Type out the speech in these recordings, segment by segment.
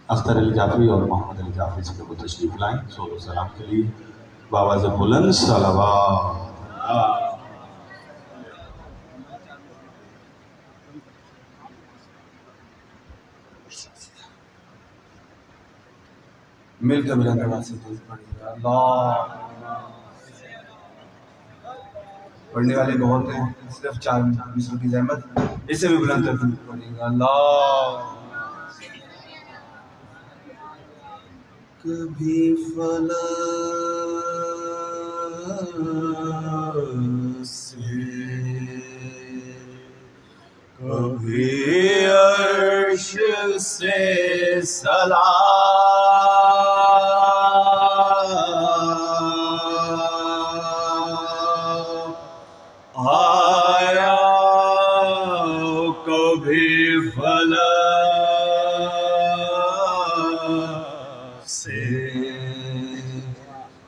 اختر علی جعفری اور محمد علی جعفری سے وہ تشریف لائیں صلوات و سلام کے لیے بآواز بلند صلوات۔ مل کر بلند آواز سے پڑھیے اللہ۔ پڑھنے والے بہت ہیں، صرف 4 مصروں کی زحمت، اسے بھی بلند کر پڑھیے گا اللہ۔ کبھی فلک سے کبھی عرش سے سلام آیا، کبھی فلک سے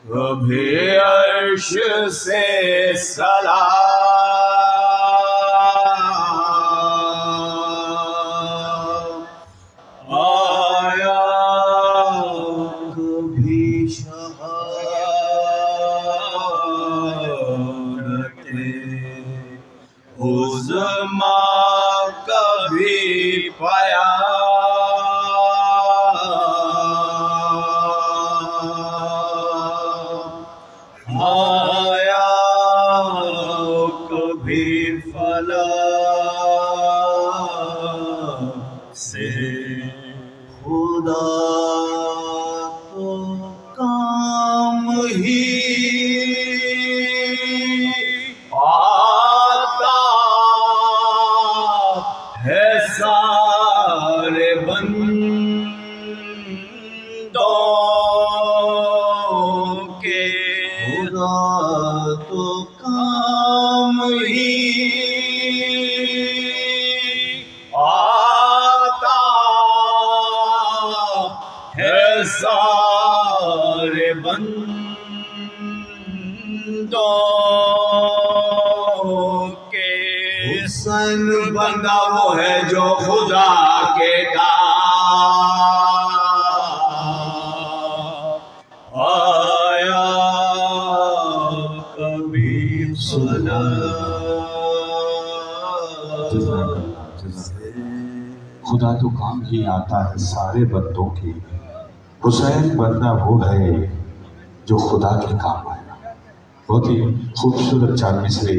کبھی عرش سے سلام آیا، کبھی شہادت عظمیٰ کبھی پیام آیا، کبھی فلک سے خدا تو کام ہی آتا ہے سارے بندوں کے، خدا تو کام ہی آتا ہے سارے بندوں کے۔ حسن بندہ وہ ہے جو خدا کے کام آیا، کبھی خدا تو کام ہی آتا ہے سارے بندوں کے، حسین بندہ وہ ہے جو خدا کے کام آیا۔ بہت ہی خوبصورت 4 مصرے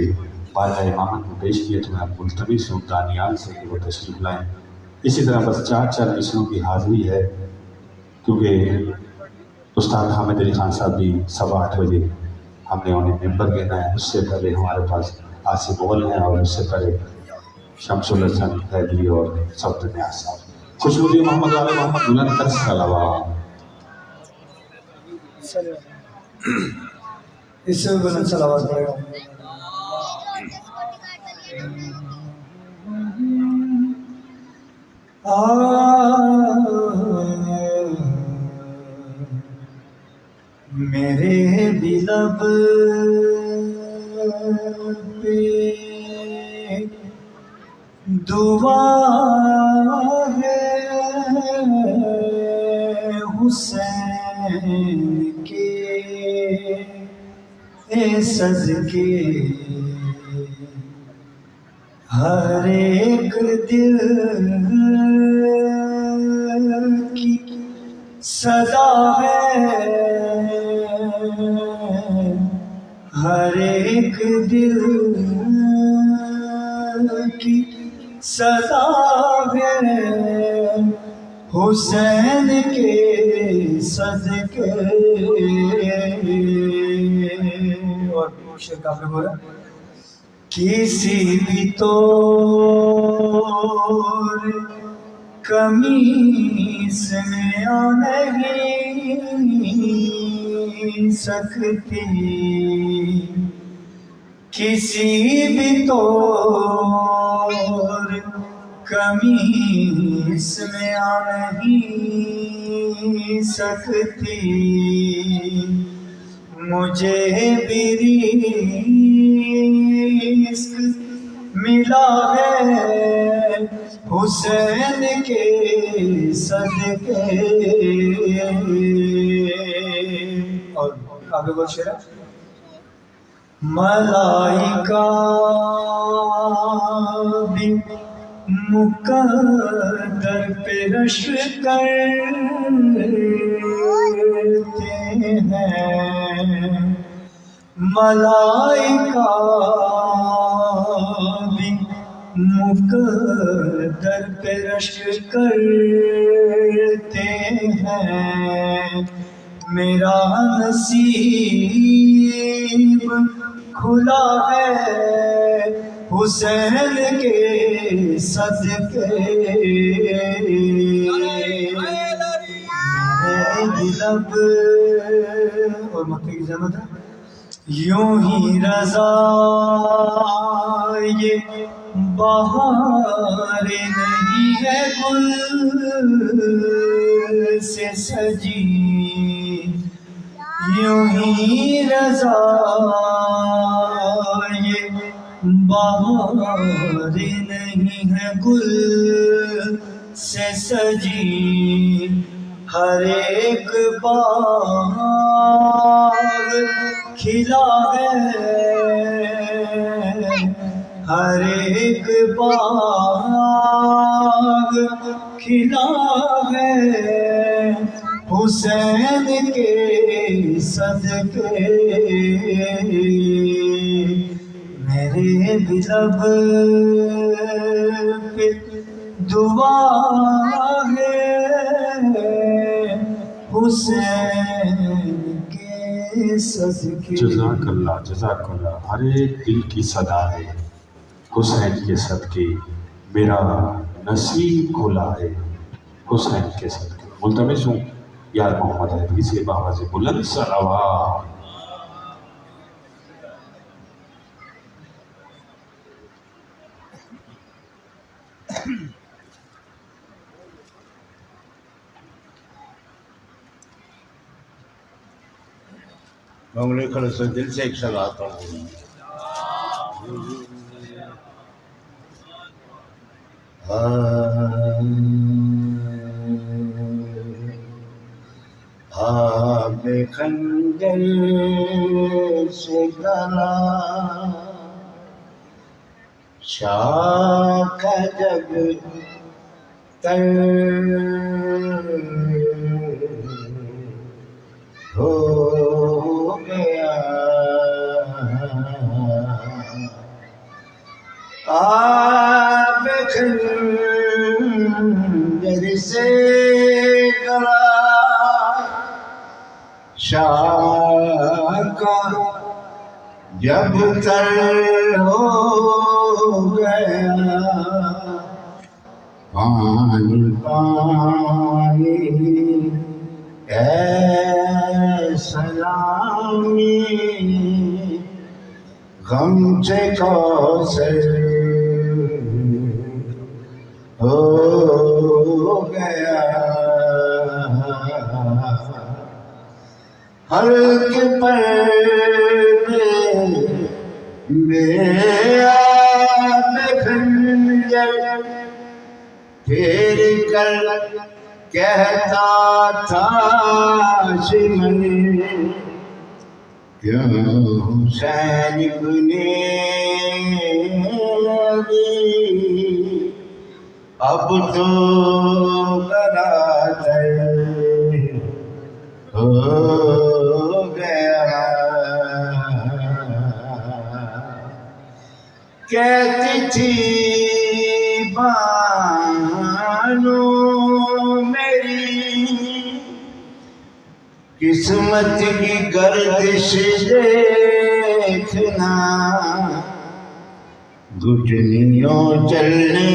بالا امامت میں پیش کیے، تو میں ملتمس ہوں دانیال سے کہ وہ تشریف لائیں۔ اسی طرح بس 4 مصروں کی حاضری ہے، کیونکہ استاد حامد علی خان صاحب بھی 8:15 بجے ہم نے انہیں ممبر دینا ہے۔ اس سے پہلے ہمارے پاس آصف مغل ہیں، اور اس سے پہلے شمس الحسن حیدری اور صفدر نیاز صاحب۔ خوشنودی محمد علی محمد بلند کر صلوات۔ اس سے بلند صلوات پڑھے گا۔ میرے بھی لب پہ دعا ہے حسین کے صدقے، ہر ایک دل کی صدا ہے، ہر ایک دل کی صدا ہے حسین کے صدقے۔ اور شعر کافی بولا، کسی بھی طور قمیص میں آ نہیں سکتی، کسی بھی طور قمیص میں آ نہیں سکتی، مجھے بھی رزق ملا ہے حسین کے صدقے اور آگے کو شعر ملائکہ بھی مقدر پہ رش کرتے ہیں ملائکہ بھی مقدر پہ رش کرتے ہیں میرا نصیب کھلا ہے حسین کے صدقے میرے لب اور مکے کی زحمت ہے یوں ہی رضا یہ بہار نہیں ہے گل سے سجی یوں ہی رضا یہ بہار نہیں ہے گل سے سجی ہر ایک باغ کھلا ہے ہر ایک باغ کھلا ہے حسین کے صدقے میرے بھی لب پہ دعا ہے حسین کے صدقے جزاک اللہ جزاک اللہ ہر ایک دل کی صدا ہے حسین کے صدقے میرا نصیب کھلا ہے حسین کے صدقے ملتمس ہوں یار محمد عربی سے بآواز بلند صلوات بنگلے کھڑے سے دل سے ایک صلوات پڑھوں آب خنجر سے گلا شاخ جب تر ہو گیا آب خنجر سے گلا شاخ جب تر ہو گیا پانی پانی اے سلامی غم سے کوثر ہو گیا حلق پر آب خنجر پھیر کر کہتا تھا شمن کیوں حسین ابن علی اب تو برادر ہو گیا کہتی تھی بانو میری قسمت کی گردش دیکھنا گھٹنیوں چلنے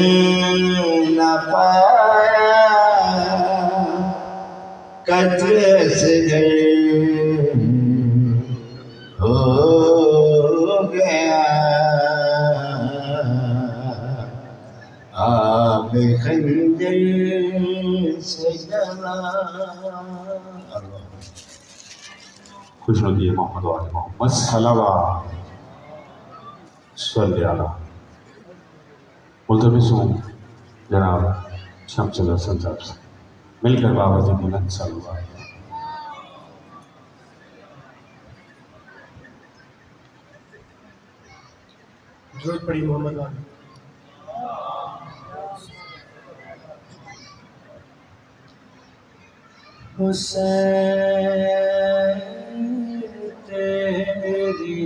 نہ پایا قطرے سے ہو گیا آب خنجر سے جلا خوش ہوگی محمد و آل محمد صلوات صلی اللہ ملتمس ہوں جناب شمس الحسن صاحب سے مل کر بابا جی بلند صلوات. درود پڑھی محمد والی. حسین تیری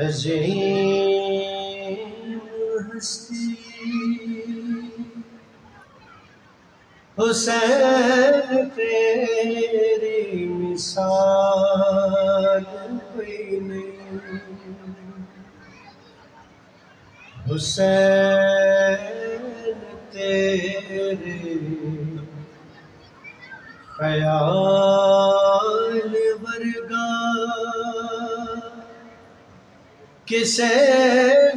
عظیم ہستی، حسین تیری مثال کوئی نہیں، حسین تیرے خیال ورگا کسے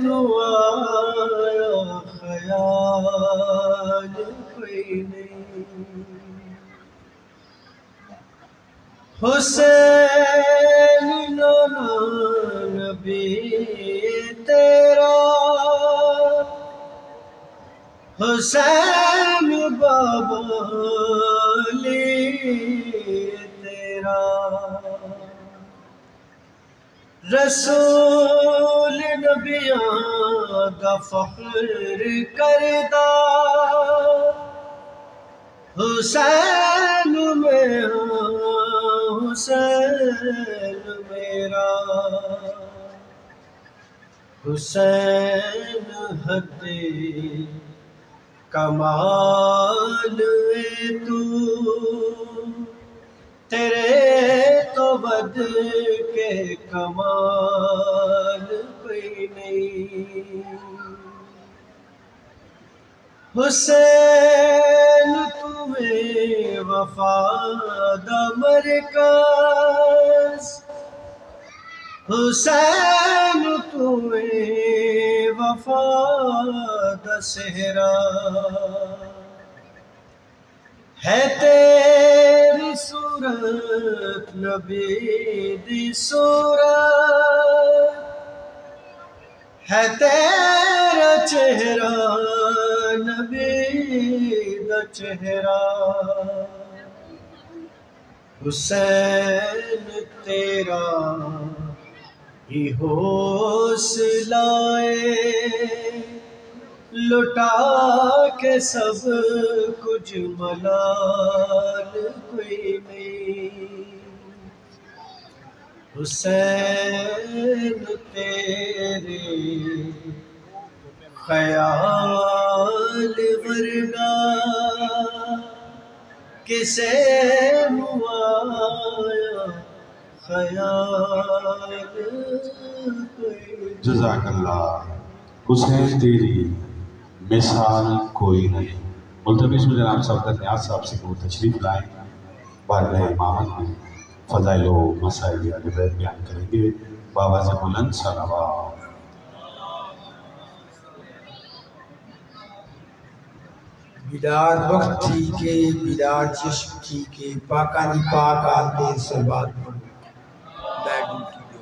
نو آیا خیال کوئی نہیں، حسین نانا نبی تیرا، حسین بابا علی تیرا، رسول نبیاں دا فخر کردہ حسین میں حسین میرا، حسین حد کمال ہے تو، تیرے تو بد کے کمال کوئی نہیں، حسین تمہیں وفا دا مرکز، حسین تمہیں وفا دا صحرا، ہے تیری صورت نبی دی صورت، ہے تیرا چہرہ نبی دا چہرہ، حسین تیرا ہی حوصلہ لٹا کے سب کچھ ملال کوئی نہیں، حسین تیرے خیال ورگا کسے نو آیا خیال کوئی. جزاک اللہ. حسین تیری مثال کوئی نہیں. ملتمس میں جناب صفدر نیاز صاحب سے کہ وہ تشریف لائیں، بارگاہ امامت میں فضائل و مسائل بیان کریں گے. بابا سے بلند صلوات. بیدار وقت تھی کہ بیدار چشم تھی کہ پاکانی پاک آتے سلوات پڑھو بیٹھو کی دو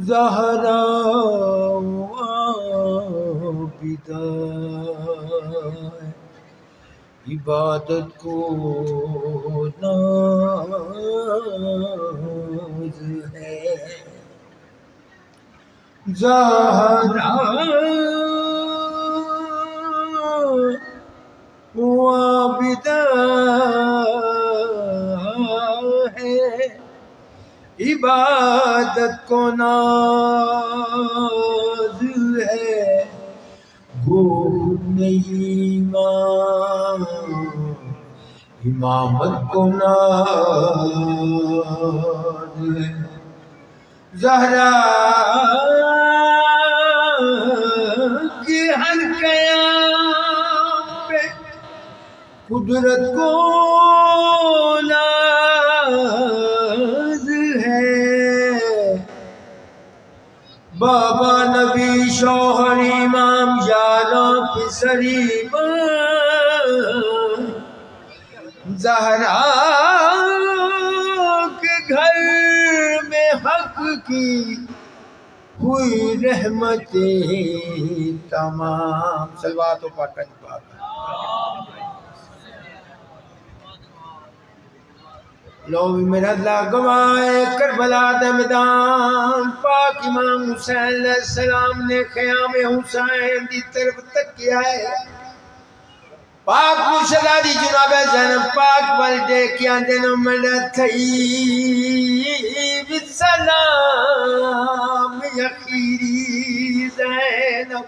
زہرا بیدار عبادت کو ناز ہے، زہرا عابدہ ہے، عبادت کو ناز ہے، وہ نہیں امامت کو ناز ہے، زہرا کی ہر قیام پہ قدرت کو ناز ہے، بابا نبی شوہر امام یاراں پسری زہرا کے گھر میں حق کی ہوئی رحمتیں تمام. صلوات و پاک پاک. لو بھی میرا اللہ گوائے کربلا دا میدان. پاک امام حسین علیہ السلام نے خیام حسین دی طرف تک کیا ہے. پاک مرشدہ دی جناب زینب پاک والدے کیا دنوں میں تھئی بالسلام اخیری زینب.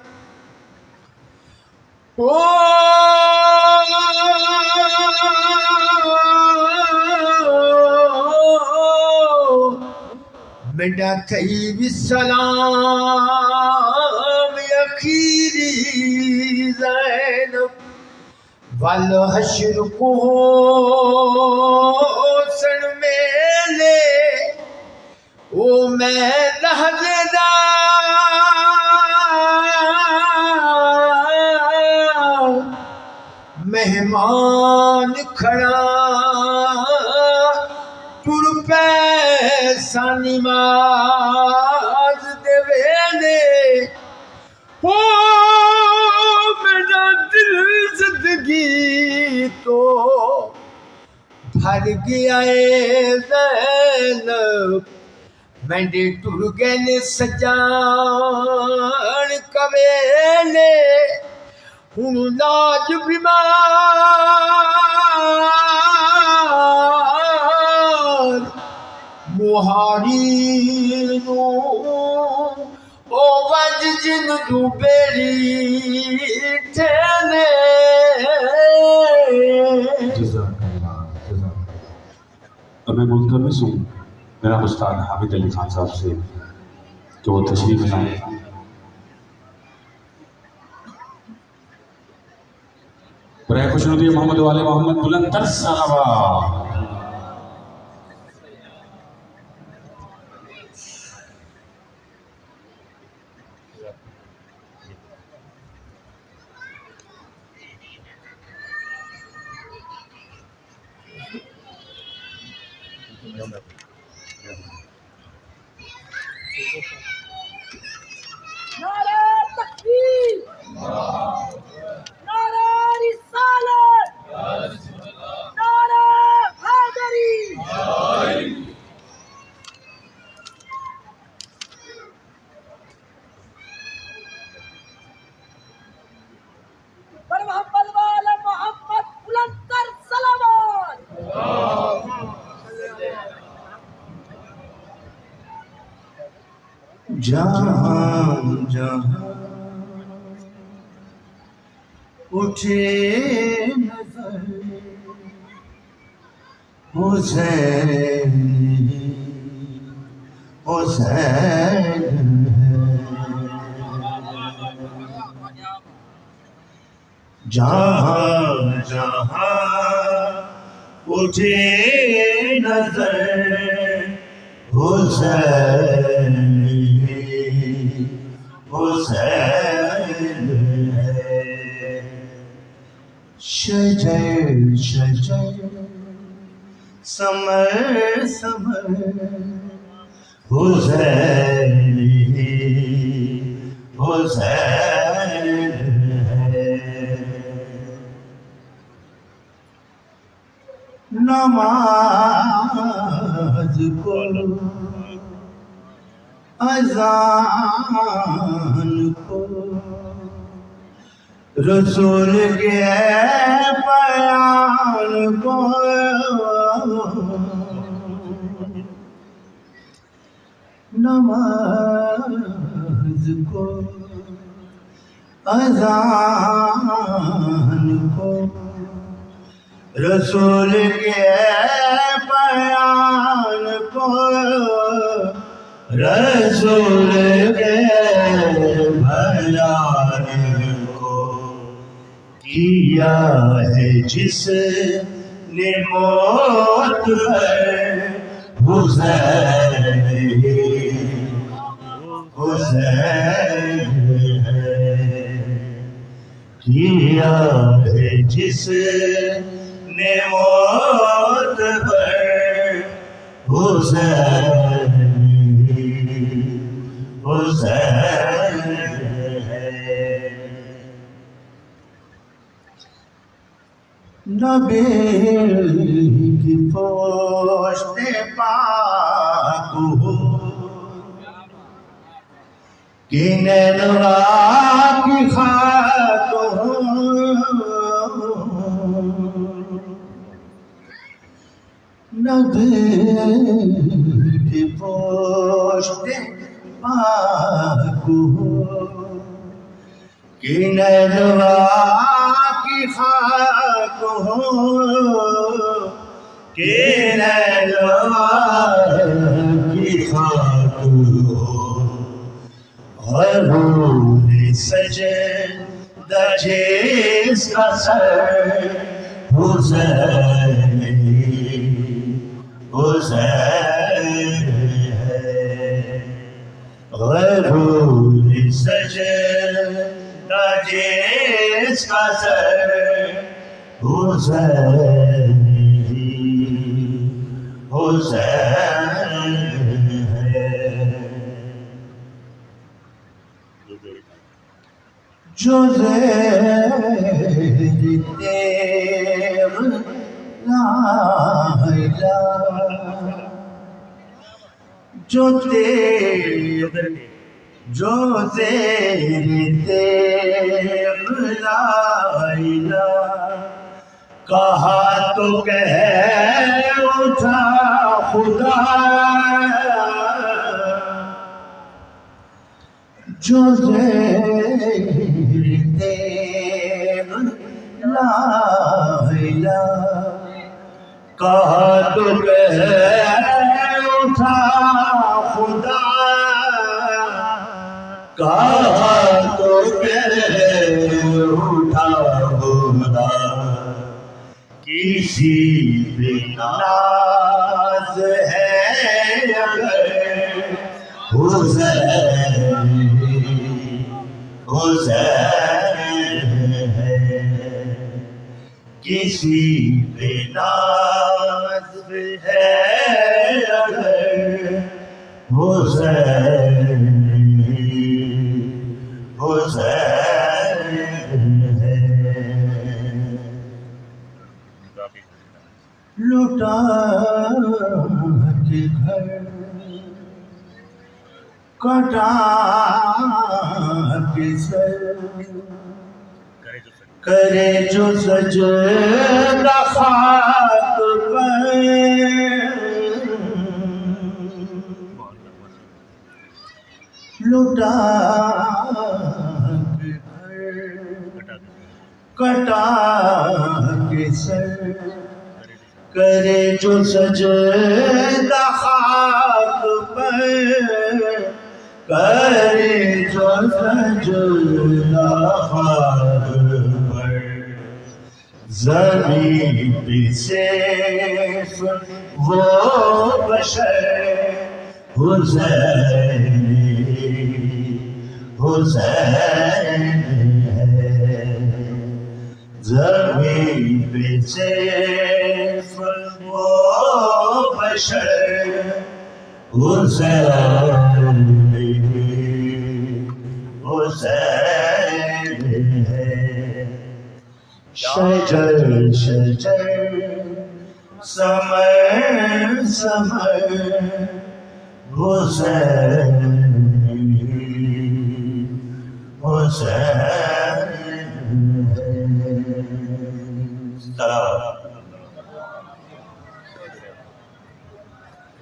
میڈا تھئی بالسلام اخیری زینب. والحشر کو سن میلے او میں لحظے دار مہمان کھڑا تر پیسہ نماز دے ویلے. او میرا دل زندگی تو بھر گیا اے زینب. میں نے ٹر گئے نے سجان کویلے. ہن لاج بیمار مہاری نو او وج جن دو بیری ٹھیلے. اب میں ملتمس ہوں میرا استاد حامد علی خان صاحب سے کہ وہ تشریف لائیں. برائے خوشنودی محمد والے محمد بلند تر صلوات. نعرہ تکبیر، نعرہ رسالت، نعرہ حیدری. بر محمد والا محمد بلند تر صلوات. جہاں جہاں اٹھے نظر حسین حسین جہاں جہاں اٹھے نظر حسین حسین ہے. شجر شجر سمر سمر حسین حسین ہے. نماز کو اذان کو رسول کے بیان کو نماز کو اذان کو رسول کے بیان کو رسول کے بیان کو کیا ہے جس نے موت پر حسین حسین ہے. کیا ہے جس نے موت پر حسین حسین ہے نبی کی پوشت پاک ہو کہ نینوا کی خاک ہو نبی کی پوشت پاک ہو کہ نینوا کی خاک ہو کہ نینوا کی خاک ہو غرور سجدہ جس کا سر حسین حسین ہے غرور سجدہ جس کا سر حسین حسین ہے جو زیر تیغ لائلہ جو تیغ جو زیر تیغ لائلہ کہا تو کہہ اٹھا خدا جو زیر تیغ لائلہ کہا تو کہہ اٹھا خدا کہا تو کہہ اٹھا خدا کسی پہ ناز ہے اگر حسین حسین ہے کسی پہ ناز ہے اگر حسین حسین ہے لوٹا کے گھر کٹا کے سر کرے جو سجدہ خاک پر لوٹا کے گھر کٹا کے سر کرے جو سجدہ خاک پر کرے جو سجدہ خاک پر زمین پہ صرف وہ بشر حسین حسین ہے زمین پہ صرف وہ بشر حسین حسین ہے شجر شجر سمر سمر حسین حسین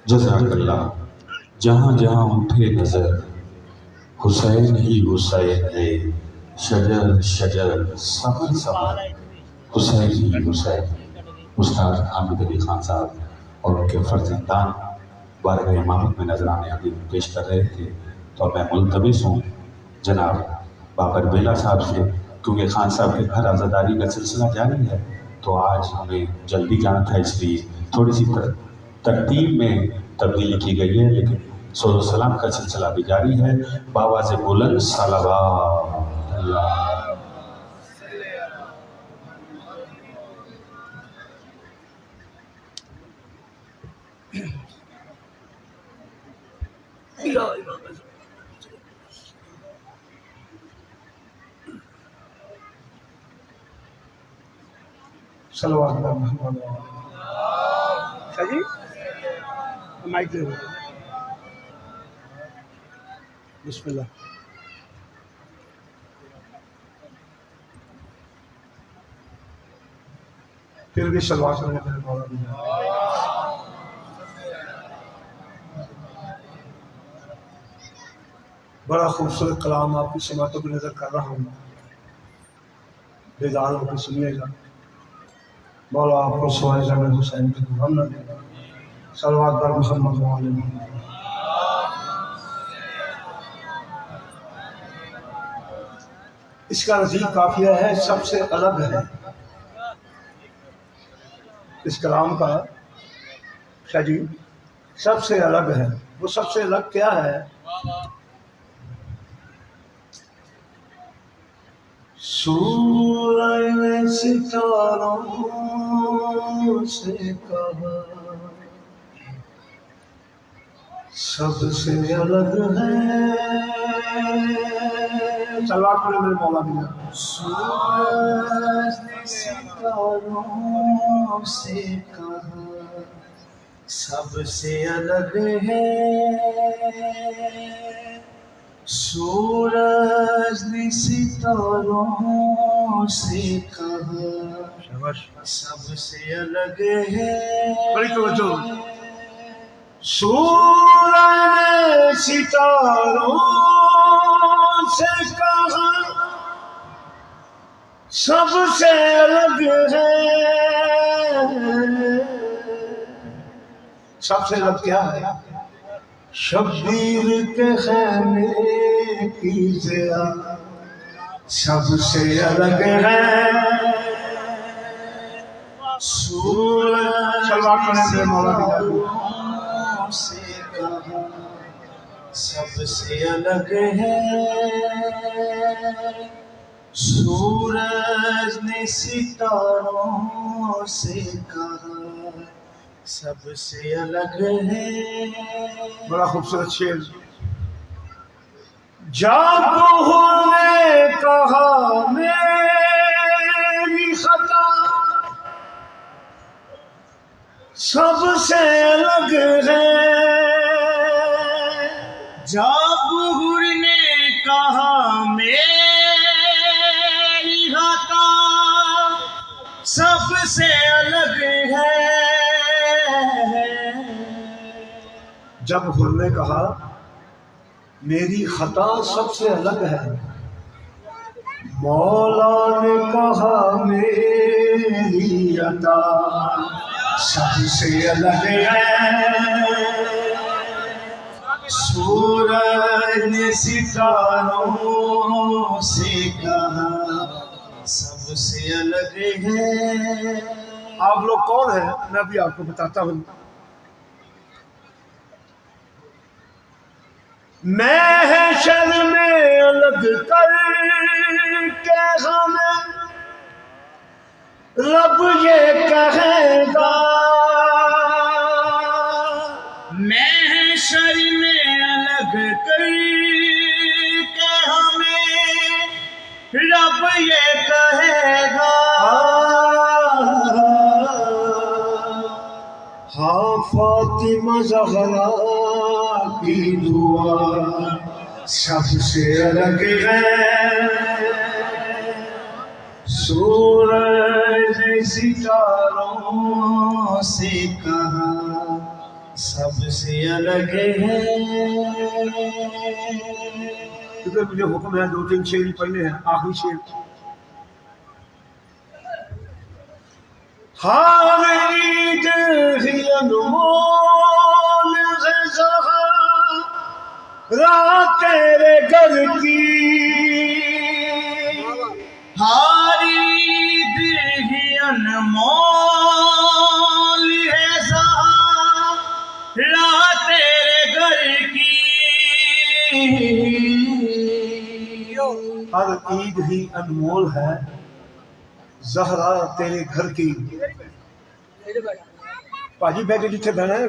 جزاک اللہ جہاں جہاں اٹھے نظر حسین ہی حسین ہے شجر شجر سمر سمر حسین ہی حسین استاد حامد علی خان صاحب اور ان کے فرزندان بارگاہ امامت میں نذرانے عقید پیش کر رہے تھے تو میں ملتمس ہوں جناب بابر بیلا صاحب سے کیونکہ خان صاحب کے گھر عزاداری کا سلسلہ جاری ہے تو آج ہمیں جلدی جانا تھا اس لیے تھوڑی سی ترتیب میں تبدیلی کی گئی ہے لیکن سوز و سلام کا سلسلہ بھی جاری ہے بابا سے بلند صلوات اللہ صلوات اللہ محمد شاہ جی مائک دے دو بسم اللہ پھر بھی صلوات کرنے کے مولا بھی بڑا خوبصورت کلام آپ کی سماعتوں کی نظر کر رہا ہوں بیدار ہو کے سنیے گا مولا آپ کو سوائے زمین حسین کے غم نہ دے صلوات بر محمد و آل محمد اس کا نزیب قافیہ ہے سب سے الگ ہے اس کلام کا شاہ جی سب سے الگ ہے وہ سب سے الگ کیا ہے سورج نے ستاروں سے کہا سب سے الگ ہے سلوات پڑھے میرے مولا بھی سورج نے ستاروں سے کہا سب سے الگ ہے سورج نے ستاروں سے کہا سب سے الگ ہے بڑی توجہ سورج نے ستاروں سے کہا سب سے الگ ہے سب سے الگ کیا ہے شبیر کے خیمے کی ضیا سب سے الگ ہے سورج سے کہا سب سے الگ ہے سورج نے ستاروں سے کہا سب سے الگ ہے بڑا خوبصورت شعر جب نے کہا میری خطا سب سے الگ ہے جب نے کہا میری خطا سب سے الگ ہے جب حر نے کہا میری خطا سب سے الگ ہے مولا نے کہا میری عطا سب سے الگ ہے سورج نے ستاروں سے کہا سب سے الگ ہے آپ لوگ کون ہیں میں بھی آپ کو بتاتا ہوں محشر میں الگ کر کے ہمیں رب یہ کہے گا محشر میں الگ کر کے ہمیں رب یہ کہے گا ہاں فاطمہ زہرا کی دعا سب سے الگ ہے سورج ستاروں سے کہا سب سے الگ ہے کیونکہ مجھے حکم ہے 2-3 شعر پڑھنے ہیں آخری شعر ہر عید ہی انمول ہے زہرا تیرے گھر کی ہر عید ہی انمول ہے زہرا تیرے گھر کی ہر عید ہی انمول ہے زہرا تیرے گھر کی ਭਾਜੀ ਬੈਠੇ ਜਿੱਥੇ ਬਹਿਣਾ ਹੈ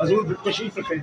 حضور تشریف رکھیں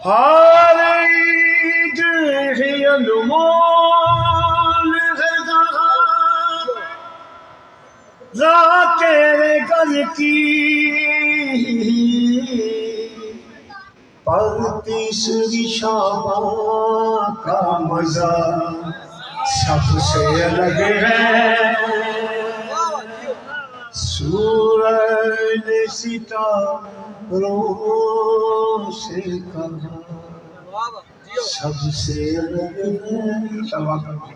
حالید ہی انمول غرگاہ ذات گل کی پر تیسری شاباں کا مزہ سب سے الگ ہے سورج نے ستاروں سے کہا سب سے الگ ہے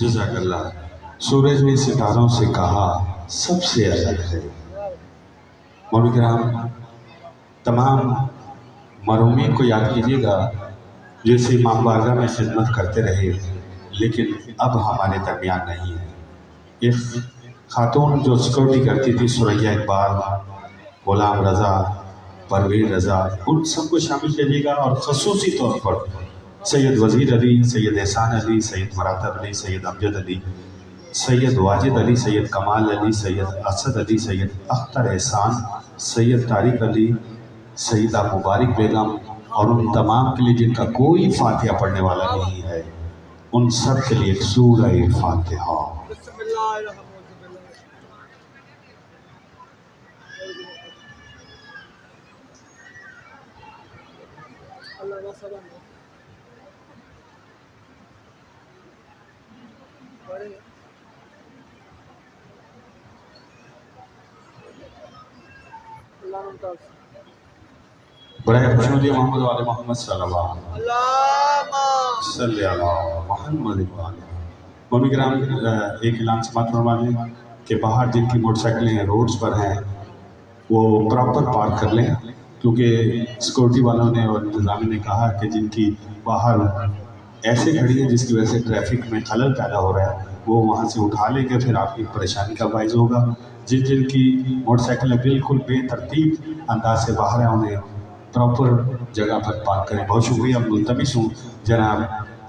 جزاک اللہ. سورج نے ستاروں سے کہا سب سے الگ ہے. مولوی کرام تمام مرحومین کو یاد کیجیے گا جیسے امام بارگاہ میں خدمت کرتے رہے لیکن اب ہمارے درمیان نہیں ہے. ایک خاتون جو سیکورٹی کرتی تھی ثریا اقبال، غلام رضا، پروین رضا، ان سب کو شامل کیجیے گا اور خصوصی طور پر سید وزیر علی، سید احسان علی، سید مراتب علی، سید امجد علی، سید واجد علی، سید کمال علی، سید اسد علی، سید اختر احسان، سید طارق علی، سیدہ مبارک بیگم اور ان تمام کے لیے جن کا کوئی فاتحہ پڑھنے والا نہیں ہے ان سب کے لیے ایک سورہ فاتحہ. بسم اللہ الرحمن الرحیم اللہ وسلم اللہ ممتاز برائے خوشنودی محمد وعلی محمد صلی اللہ اللہم صلی اللہ محمد وعلی. مولوی کرام ایک اعلان سماعت فرما لیں کہ باہر جن کی موٹر سائیکلیں روڈز پر ہیں وہ پراپر پارک کر لیں کیونکہ سیکورٹی والوں نے اور انتظامیہ نے کہا کہ جن کی باہر ایسے کھڑی ہیں جس کی وجہ سے ٹریفک میں خلل پیدا ہو رہا ہے وہ وہاں سے اٹھا لیں گے، پھر آپ کی پریشانی کا باعث ہوگا. جن کی موٹر سائیکلیں بالکل بے ترتیب انداز سے باہر ہیں انہیں پراپر جگہ پر پارک کریں. بہت شکریہ. ملتمس ہوں جناب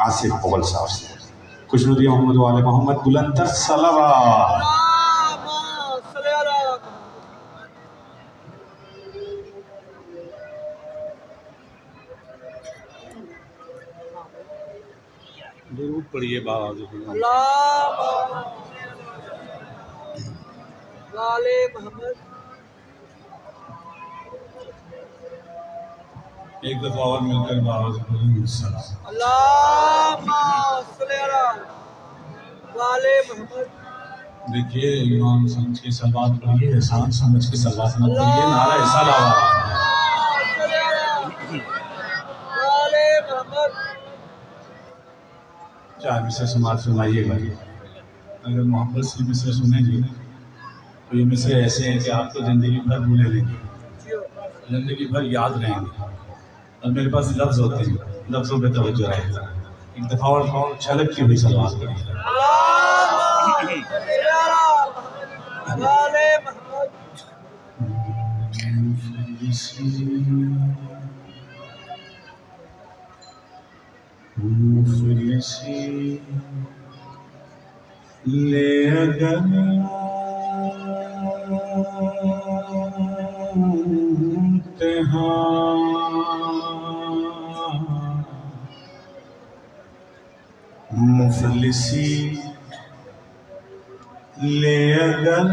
آصف مغل صاحب سے. خوشنودی محمد وعلی محمد بلند تر صلوات. اللہم صلی اللہ درود پڑھیے بابا. اللہم والے محمد ایک دفعہ اور مل کر بابا سے بولیں السلام. اللہم صلی اللہ والے محمد دیکھیے ایمان سمجھ کے سلوات پڑھیے، احسان سمجھ کے سلوات نہ پڑھیے. نعرہ صلوات. صلی اللہ والے محمد چار مصرع سماعت فرمائیے گا. اگر محبت سے مصرع سنیں گے تو یہ مصرع ایسے ہیں کہ آپ کو زندگی بھر بھولے لیں گے، زندگی بھر یاد رہیں گے. اور میرے پاس لفظ ہوتے ہیں، لفظوں پہ توجہ رہے گا. ایک دفعہ اور چھلکتی ہوئی سلوات پڑھیے. اللہم صلی اللہ والے محمد مفلسی لے اگر مفلسی لے اگر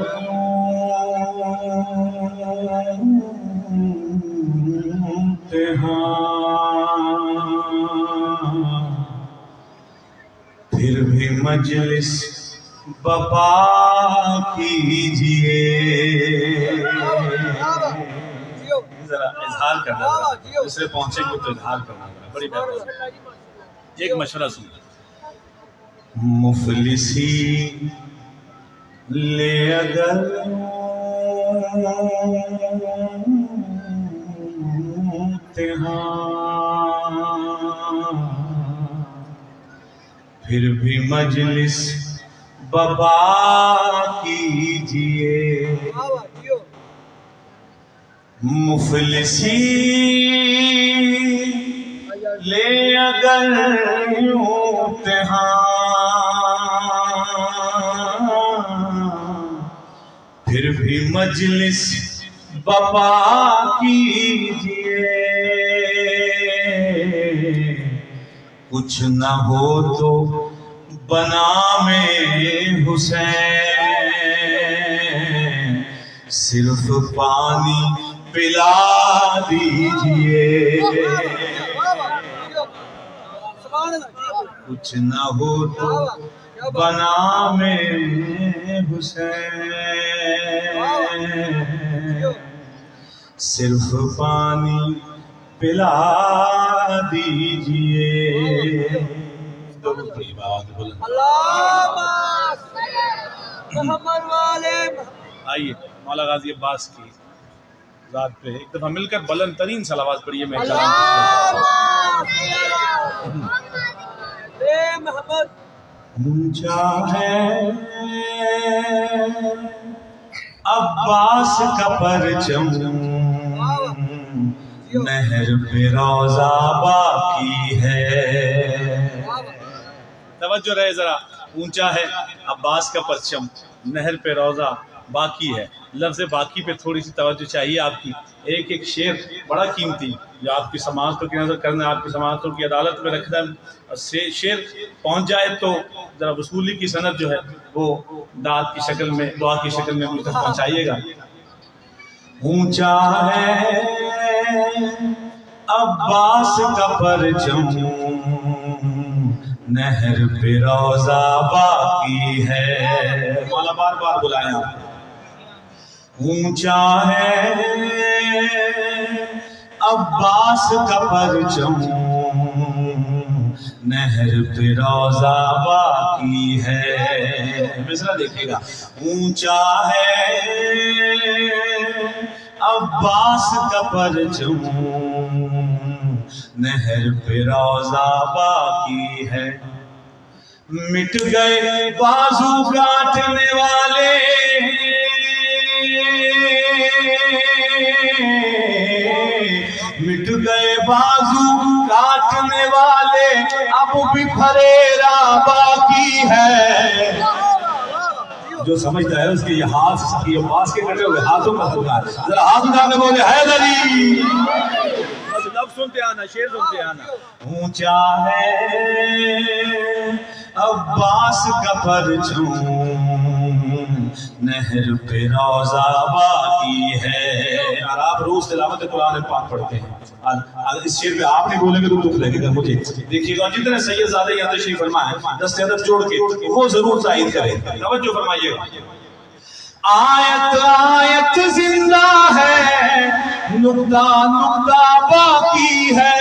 پھر بھی مجلس بپا کیجئے. ذرا اظہار کرنا ہے، دوسرے پہنچیں گے تو اظہار کرنا ہے. بڑی بات ہے. ایک مشورہ سنیں. مفلسی لے اگر پھر بھی مجلس بپا کیجئے. مفلسی لے اگر امتحان، پھر بھی مجلس بپا کیجئے، کچھ نہ ہو تو بنام حسین، صرف پانی پلا دیجئے، کچھ نہ ہو تو بنام حسین، صرف پانی پلا دیجئے۔ آئیے مولا غازی عباس کی ذات پہ ایک دفعہ مل کر بلند ترین صلوات پڑھیے۔ میں کلام اونچا ہے عباس کا پرچم، نہر پہ روضہ باقی ہے۔ توجہ رہے ذرا، اونچا ہے عباس کا پرچم، نہر پہ روضہ باقی ہے۔ لفظ باقی پہ تھوڑی سی توجہ چاہیے آپ کی۔ ایک ایک شعر بڑا قیمتی جو آپ کی سماعتوں کی نظر کرنا ہے، آپ کی سماعتوں کی عدالت میں رکھنا ہے، اور شعر پہنچ جائے تو ذرا وصولی کی صنعت جو ہے وہ داد کی شکل میں، دعا کی شکل میں مجھ تک پہنچائیے گا۔ اونچا ہے عباس کا پرچم، نہر پہ روضہ باقی ہے۔ مولا بار بار بلایا، اونچا ہے عباس کا پرچم، نہر پہ روضہ باقی ہے۔ مصرع دیکھیے گا، اونچا ہے عباس کا پرچم، نہر پہ روضہ باقی ہے۔ مٹ گئے بازو کاٹنے والے، مٹ گئے بازو کاٹنے والے، اب بھی پھریرا باقی ہے۔ جو سمجھتا ہے اس کے یہ ہاتھ، یہ عباس کے کٹے ہوئے ہاتھوں کا صدقہ ہے۔ ذرا ہاتھ اٹھا کے بولے حیدری، بس لفظ سنتے آنا، شعر سنتے آنا۔ اونچا ہے عباس کا پرچم، نہر پہ روضہ باقی ہے۔ اور آپ روز تلاوت قرآن پاک پڑھتے ہیں، اس شعر پہ آپ نہیں بولیں گے تو دکھ لگے گا مجھے۔ دیکھیے گا جتنے سید زادہ یہاں تشریف فرما ہے، دست عدد جوڑ کے وہ ضرور تائید کریں۔ توجہ فرمائیے گا، آیت آیت زندہ ہے، نقطہ نقطہ باقی ہے۔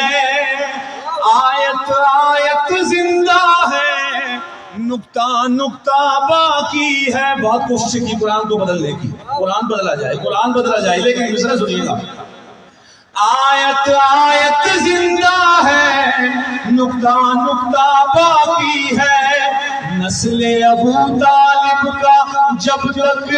آیت آیت زندہ ہے، نقطہ نقطہ باقی ہے۔ بہت کوشش کی قرآن کو بدلنے کی، قرآن بدلا جائے، قرآن بدلا جائے، لیکن مصرع سنیے گا، آیت آیت زندہ ہے، نقطہ نقطہ باقی ہے۔ نسل ابو طالب کا جب تک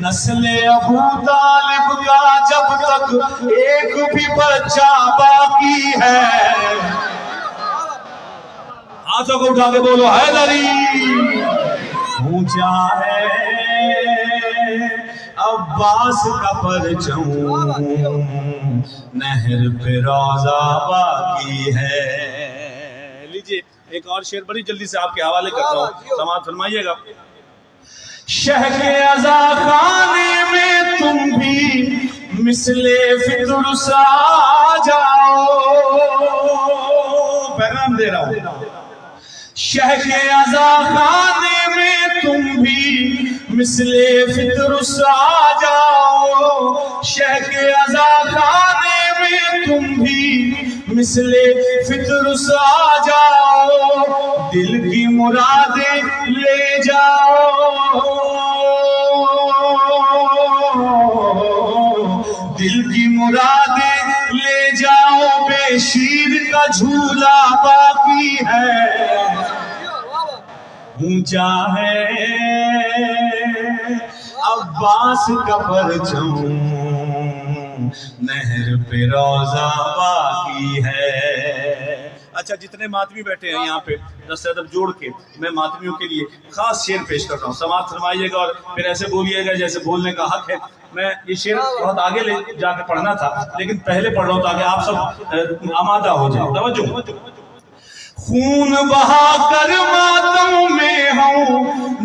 نسل ابو طالب کا جب تک ایک بھی بچہ باقی ہے۔ ہاتھوں کو اٹھا کے بولو حیدری۔ اونچا ہے عباس کا پرچم، نہر پہ روضہ باقی ہے۔ لیجئے ایک اور شعر بڑی جلدی سے آپ کے حوالے کرتا ہوں، سماعت فرمائیے گا۔ شہ کے عزا خانے میں تم بھی مثل فطر سا جاؤ، پیغام دے رہا ہوں، شہ کے عزا خانے میں تم بھی مثل فطر سا جاؤ، شہ کے عزا خانے میں تم بھی مثل فطر سا جاؤ، دل کی مرادیں لے جاؤ، دل کی مرادیں لے جاؤ، بے شیر کا جھولا باقی ہے۔ اونچا ہے عباس کا پرچم، نہر پہ روزہ باقی ہے. اچھا جتنے ماتمی بیٹھے ہیں یہاں پہ دست ادب جوڑ کے میں ماتمیوں کے لیے خاص شعر پیش کر رہا ہوں, سماعت فرمائیے گا اور پھر ایسے بولیے گا جیسے بولنے کا حق ہے. میں یہ شعر بہت آگے لے جا کے پڑھنا تھا لیکن پہلے پڑھ رہا ہوں تاکہ آپ سب آمادہ ہو جائیں. توجہ. خون بہا کر ماتم میں ہوں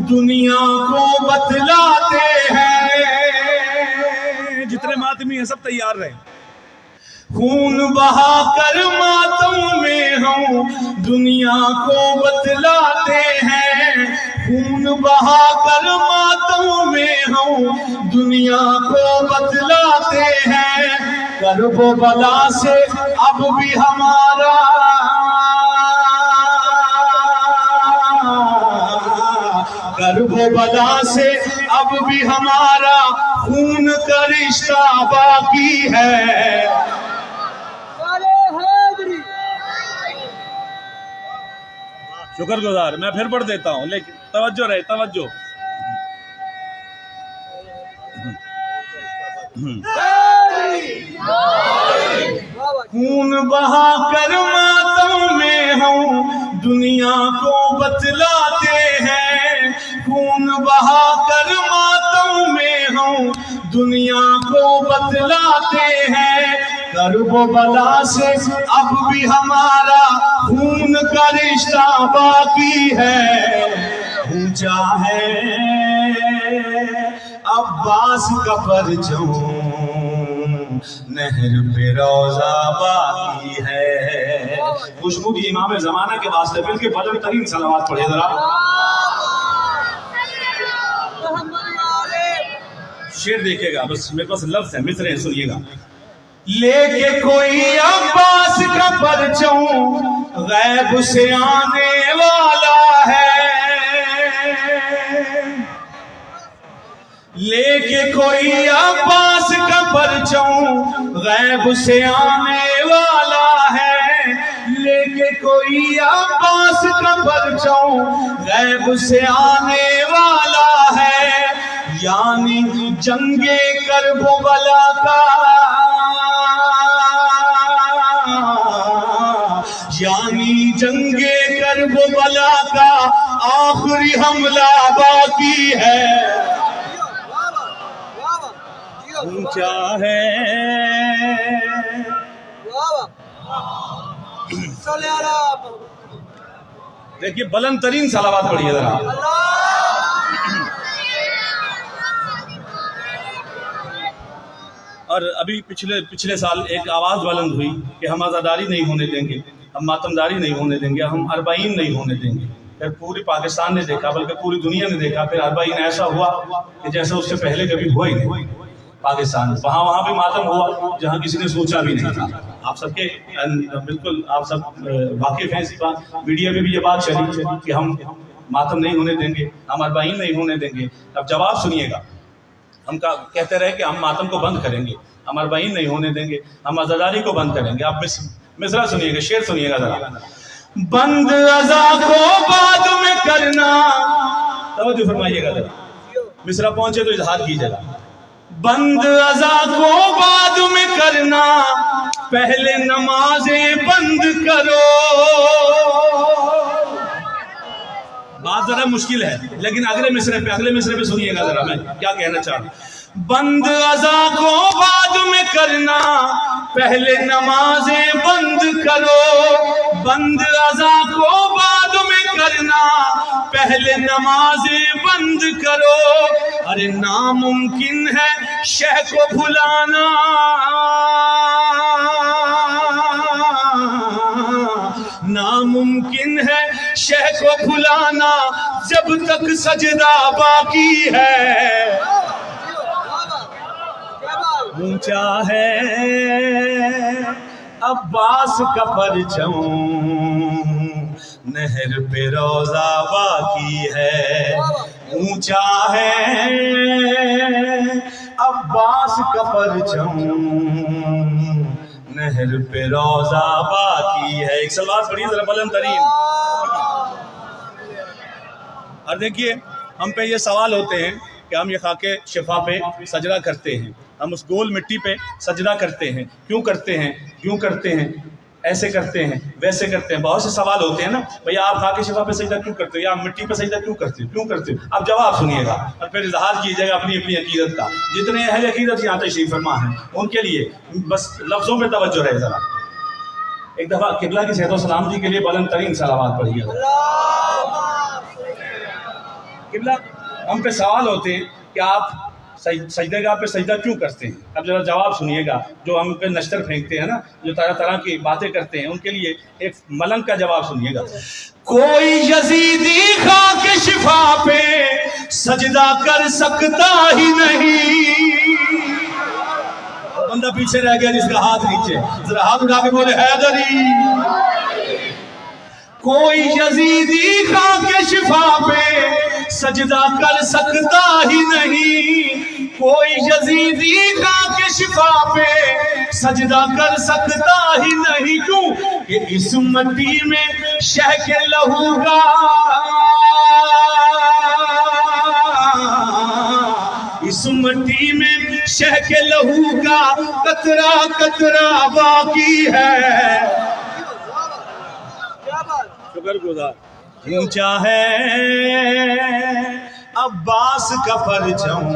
دنیا کو بتلاتے ہیں. جتنے ماتمی ہیں سب تیار رہیں. خون بہا کر ماتم میں ہوں دنیا کو بتلاتے ہیں. خون بہا کر ماتم میں ہوں دنیا کو بتلاتے ہیں. کرب و بلا سے اب بھی ہمارا کرب و بلا سے اب بھی ہمارا خون کا رشتہ باقی ہے. شکر گزار. میں پھر پڑھ دیتا ہوں لیکن توجہ رہے, توجہ. خون بہا کر ماتم میں ہوں دنیا کو بتلاتے ہیں. خون بہا کر ماتم میں ہوں دنیا کو بتلاتے ہیں. کرب و بلا سے اب بھی ہمارا خون کا رشتہ باقی ہے. اونچا ہے عباس کا پرچم نہر پہ روزہ باقی ہے. خوشبو کی امام زمانہ کے واسطے مل کے بلند ترین صلوات پڑھے ذرا. شعر دیکھے گا, بس میرے پاس لفظ ہے, مصرے ہیں, سنیے گا. لے کے کوئی عباس کا پرچم غیب سے آنے والا ہے. لے کے کوئی عباس کا پرچم غیب سے آنے والا ہے. لے کے کوئی عباس کا پرچم غیب سے آنے والا ہے. یعنی جنگ کرب و بلا کا یعنی جنگ کرب و بلا کا آخری حملہ باقی ہے. اونچا ہے دیکھیے بلند ترین صلوات پڑھیے ذرا. اور ابھی پچھلے سال ایک آواز بلند ہوئی کہ ہم عزاداری نہیں ہونے دیں گے, ہم ماتمداری نہیں ہونے دیں گے, ہم اربعین نہیں ہونے دیں گے. پھر پوری پاکستان نے دیکھا, بلکہ پوری دنیا نے دیکھا. پھر اربعین ایسا ہوا کہ جیسے اس سے پہلے کبھی ہوا ہی نہیں. پاکستان وہاں بھی ماتم ہوا جہاں کسی نے سوچا بھی نہیں تھا. آپ سب کے بالکل آپ سب واقف ہیں اس بات, میڈیا میں بھی یہ بات چلی کہ ہم ماتم نہیں ہونے دیں گے, ہم اربعین نہیں ہونے دیں گے. اب جواب سنیے گا. ہم کہتے رہے کہ ہم ماتم کو بند کریں گے, ہم اربعین نہیں ہونے دیں گے, ہم عزاداری کو بند کریں گے. آپ مصرع سنیے گا, شعر سنیے گا ذرا. بند عزا کو بعد میں کرنا, توجہ فرمائیے گا ذرا, مصرع پہنچے تو اظہار کیجیے گا. بند عزا کو بعد میں کرنا, پہلے نمازیں بند کرو. بات ذرا مشکل ہے لیکن اگلے مصرے پہ سنیے گا ذرا میں کیا کہنا چاہ رہا ہوں. بند عزا کو بعد میں کرنا, پہلے نمازیں بند کرو. بند عزا کو بعد میں کرنا, پہلے نمازیں بند کرو. ارے ناممکن ہے شہ کو بھلانا, ناممکن ہے شہ کو بھلانا جب تک سجدہ باقی ہے. اونچا ہے عباس کا پرچم نہر پہ روزہ باقی ہے. اونچا ہے عباس کا پرچم نہر پہ روزہ باقی ہے. ایک سلوات پڑھیے ذرا بلند ترین. اور دیکھیے ہم پہ یہ سوال ہوتے ہیں کہ ہم یہ خاک شفا پہ سجدہ کرتے ہیں, ہم اس گول مٹی پہ سجدہ کرتے ہیں، کیوں کرتے ہیں، یوں کرتے ہیں، ایسے کرتے ہیں، ویسے کرتے ہیں. بہت سے سوال ہوتے ہیں نا، بھئی آپ خاک شفا پہ سجدہ کیوں کرتے ہو، یا آپ مٹی پہ سجدہ کیوں کرتے ہو، کیوں کرتے ہو؟ اب جواب سنیے گا اور پھر اظہار کیجیے گا اپنی اپنی عقیدت کا. جتنے اہل عقیدت یہاں تشریف فرما ہیں ان کے لیے بس لفظوں پہ توجہ رہے ذرا. ایک دفعہ قبلہ کی صحت و سلام جی کے لیے بلند ترین صلوات پڑھیے. قبلہ ہم پہ سوال ہوتے ہیں کہ آپ سجدے گاہ پہ سجدہ کیوں کرتے ہیں. اب ذرا جواب سنیے گا. جو ہم پہ نشتر پھینکتے ہیں نا، جو طرح طرح کی باتیں کرتے ہیں، ان کے لیے ایک ملنگ کا جواب سنیے گا. کوئی یزیدی خاک شفا پہ سجدہ کر سکتا ہی نہیں. بندہ پیچھے رہ گیا جس کا ہاتھ نیچے، ذرا ہاتھ اٹھا کے بولے حیدری. کوئی یزیدی خاک شفا پہ سجدہ کر سکتا ہی نہیں. کوئی یزیدی خاک شفا پہ سجدہ کر سکتا ہی نہیں. کیوں کہ اس مٹی میں شہ کے لہو کا، اس مٹی میں شہ کے لہو کا قطرہ قطرہ باقی ہے. شکر گزار. اونچا ہے عباس کا پرچم،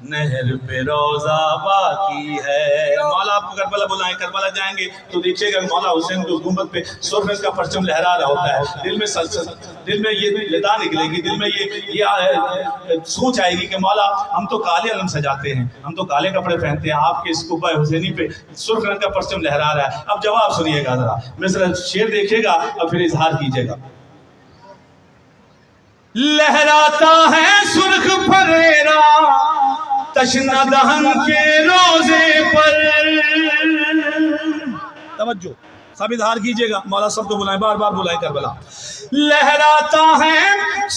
نہر پہ روزہ باقی ہے. مولا آپ کو کربلا بلائیں، کربلا جائیں گے تو دیکھیے گا مولا حسین کی گنبد پہ سرخ رنگ کا پرچم لہرا رہا ہوتا ہے. دل میں یہ لدا نکلے گی، دل میں یہ سوچ آئے گی کہ مولا ہم تو کالے علم سجاتے ہیں، ہم تو کالے کپڑے پہنتے ہیں، آپ کے اس قبہ حسینی پہ سرخ رنگ کا پرچم لہرا رہا ہے. اب جواب سنیے گا ذرا، مثلا شعر دیکھیے گا اور پھر اظہار کیجیے گا. لہراتا ہے سرخ پھریرا تشنہ دہن کے روزے پر. توجہ سب اظہار کیجئے گا. مولا سب کو بلائیں، بار بار بلائیں کربلا. لہراتا ہے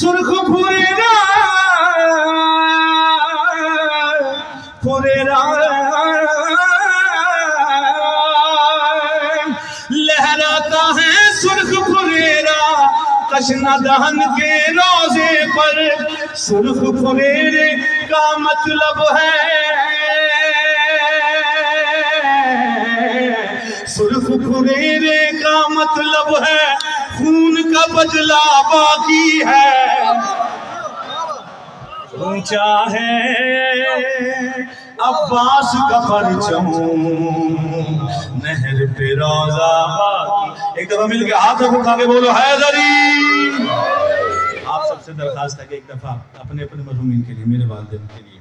سرخ پھریرا پھریرا، لہراتا ہے سرخ پھریرا تشنہ دہن کے روزے پر. سرخ پھریرے کا مطلب ہے، سرخ پھریرے کا مطلب ہے خون کا بدلہ باقی ہے. اونچا ہے عباس کا پرچم، نہر پہ روزہ باقی. ایک دفعہ مل کے ہاتھ اٹھا کے بولو حیدری. آپ سب سے درخواست ہے کہ ایک دفعہ اپنے اپنے مرحومین کے لیے، میرے والدین کے لیے،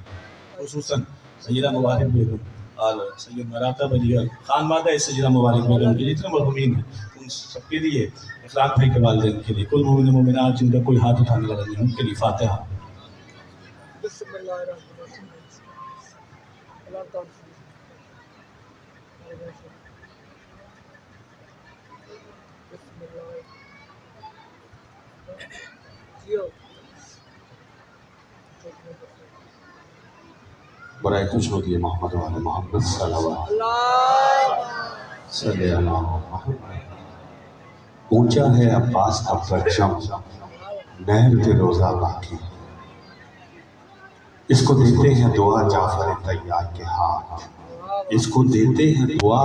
خصوصاً سیدہ مبارک بیگم اور سید مراتب علی خان مادہ سیدہ مبارک بیگم کے جتنے مرحومین ہیں ان سب کے لیے، اخلاق بھائی کے والدین کے لیے، کل مومن مومنات جن کا کوئی ہاتھ اٹھانے والا نہیں، ان کے لیے فاتحہ. بسم اللہ الرحمن الرحیم. برائے خوش ہوتی ہے محمد والے محمد صلی اللہ علیہ وسلم. اونچا ہے عباس کا پرچم، نہر پہ روزہ باقی. اس کو دیتے ہیں دعا جعفر طیار کے ہاتھ، اس کو دیتے ہیں دعا،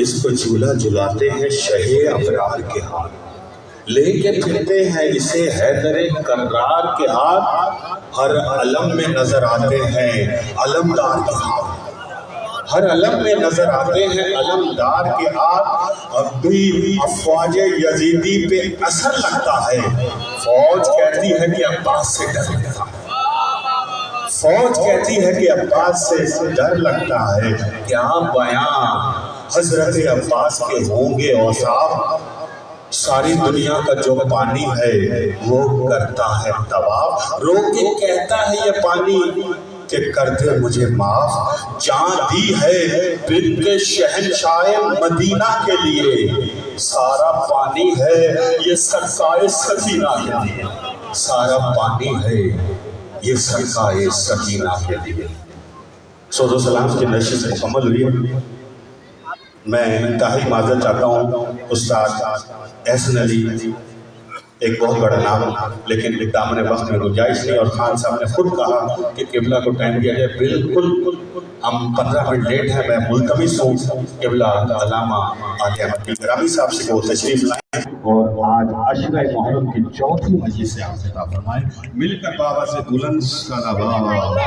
اس کو جھولا جھلاتے ہیں شہ ابرار کے ہاتھ. لے کے پھرتے ہیں اسے حیدر کرار کے ہاتھ. ہر علم میں نظر آتے ہیں علمدار کے ہاتھ، ہر علم میں نظر آتے ہیں علمدار کے ہاتھ. اب بھی افواج یزیدی پہ اثر لگتا ہے. فوج کہتی ہے کہ عباس سے ڈر لگتا ہے، فوج کہتی ہے کہ عباس سے ڈر لگتا ہے. کیا بیان حضرت عباس کے ہوں گے اوصاف. ساری دنیا کا جو پانی ہے وہ کرتا ہے طواف. رو کے کہتا ہے یہ پانی کہ کر دے مجھے معاف. جان دی ہے بنت شہنشاہ مدینہ کے لیے. سارا پانی ہے یہ صدقہ سکینہ کے لیے، سارا پانی ہے یہ صدقہ سکینہ کے لیے. سعود و سلام کی نشست مکمل ہوئی. میں انتہائی معذرت چاہتا ہوں استاد احسن علی ایک بہت بڑا نام، لیکن دامن وقت میں گنجائش نہیں، اور خان صاحب نے خود کہا کہ قبلہ کو ٹائم دیا جائے، بالکل ہم 15 منٹ لیٹ ہیں، میں ملتمس ہوں قبلہ علامہ عالیہ مدنی گرامی صاحب سے وہ تشریف لائیں اور آج عشرہ محرم کی چوتھی مجلس سے آپ سے عطا فرمائیں، مل کر بابا سے بلند صلوات۔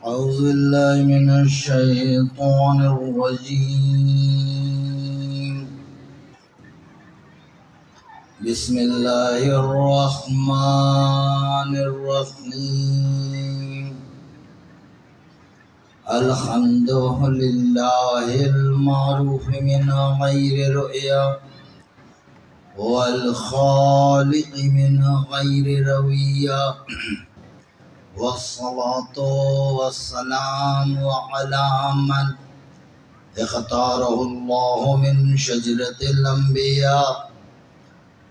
أعوذ بالله من الشيطان الرجيم. بسم الله الرحمن الرحيم. الحمد لله المعروف من غير رؤيا والخالق من غير رويا، والصلاة والسلام على من اختاره الله من شجرة الأنبياء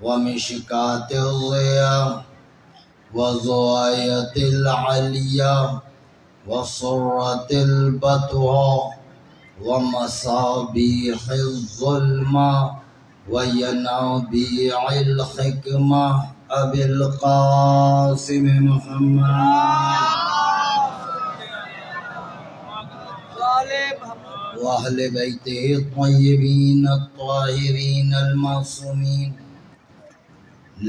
ومشكاة الضياء وزواية العليا وصرة البتوى ومصابيح الظلمة وينابيع الحكمة أبي القاسم محمد وأهل بيته الطيبين الطاهرين المعصومين،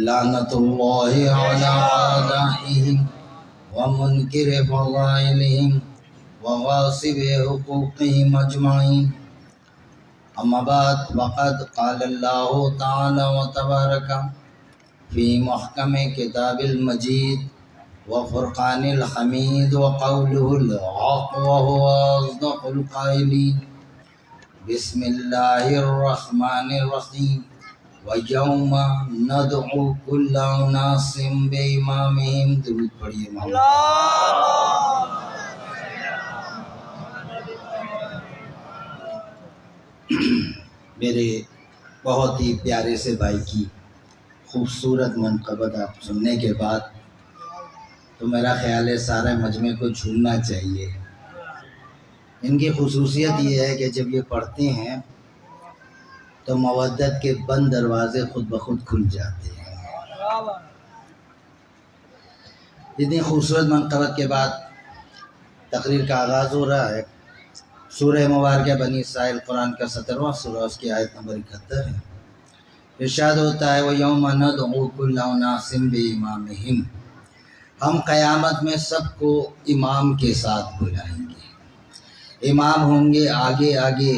لعنة الله على أعدائهم ومنكر فضائلهم وغاصب حقوقهم أجمعين. أما بعد، فقد قال الله تعالى وتبارك في محكم كتاب المجيد وفرقان الحميد وقوله الحق وهو أصدق القائلين. بسم الله الرحمن الرحيم. وَيَوْمَ نَدْعُو كُلَّ أُنَاسٍ بِإِمَامِهِمْ. درود پڑھیے مولا. میرے بہت ہی پیارے سے بھائی کی خوبصورت منقبت آپ سننے کے بعد تو میرا خیال ہے سارے مجمع کو جھومنا چاہیے. ان کی خصوصیت یہ ہے کہ جب یہ پڑھتے ہیں تو مودت کے بند دروازے خود بخود کھل جاتے ہیں. اتنی خوبصورت منقبت کے بعد تقریر کا آغاز ہو رہا ہے. سورہ مبارکہ بنی اسرائیل قرآن کا 17واں سورہ، اس کی آیت نمبر 71 ہے. ارشاد ہوتا ہے وَيَوْمَ نَدْعُو كُلَّ أُنَاسٍ بِإِمَامِهِمْ. ہم قیامت میں سب کو امام کے ساتھ بلائیں گے. امام ہوں گے آگے آگے،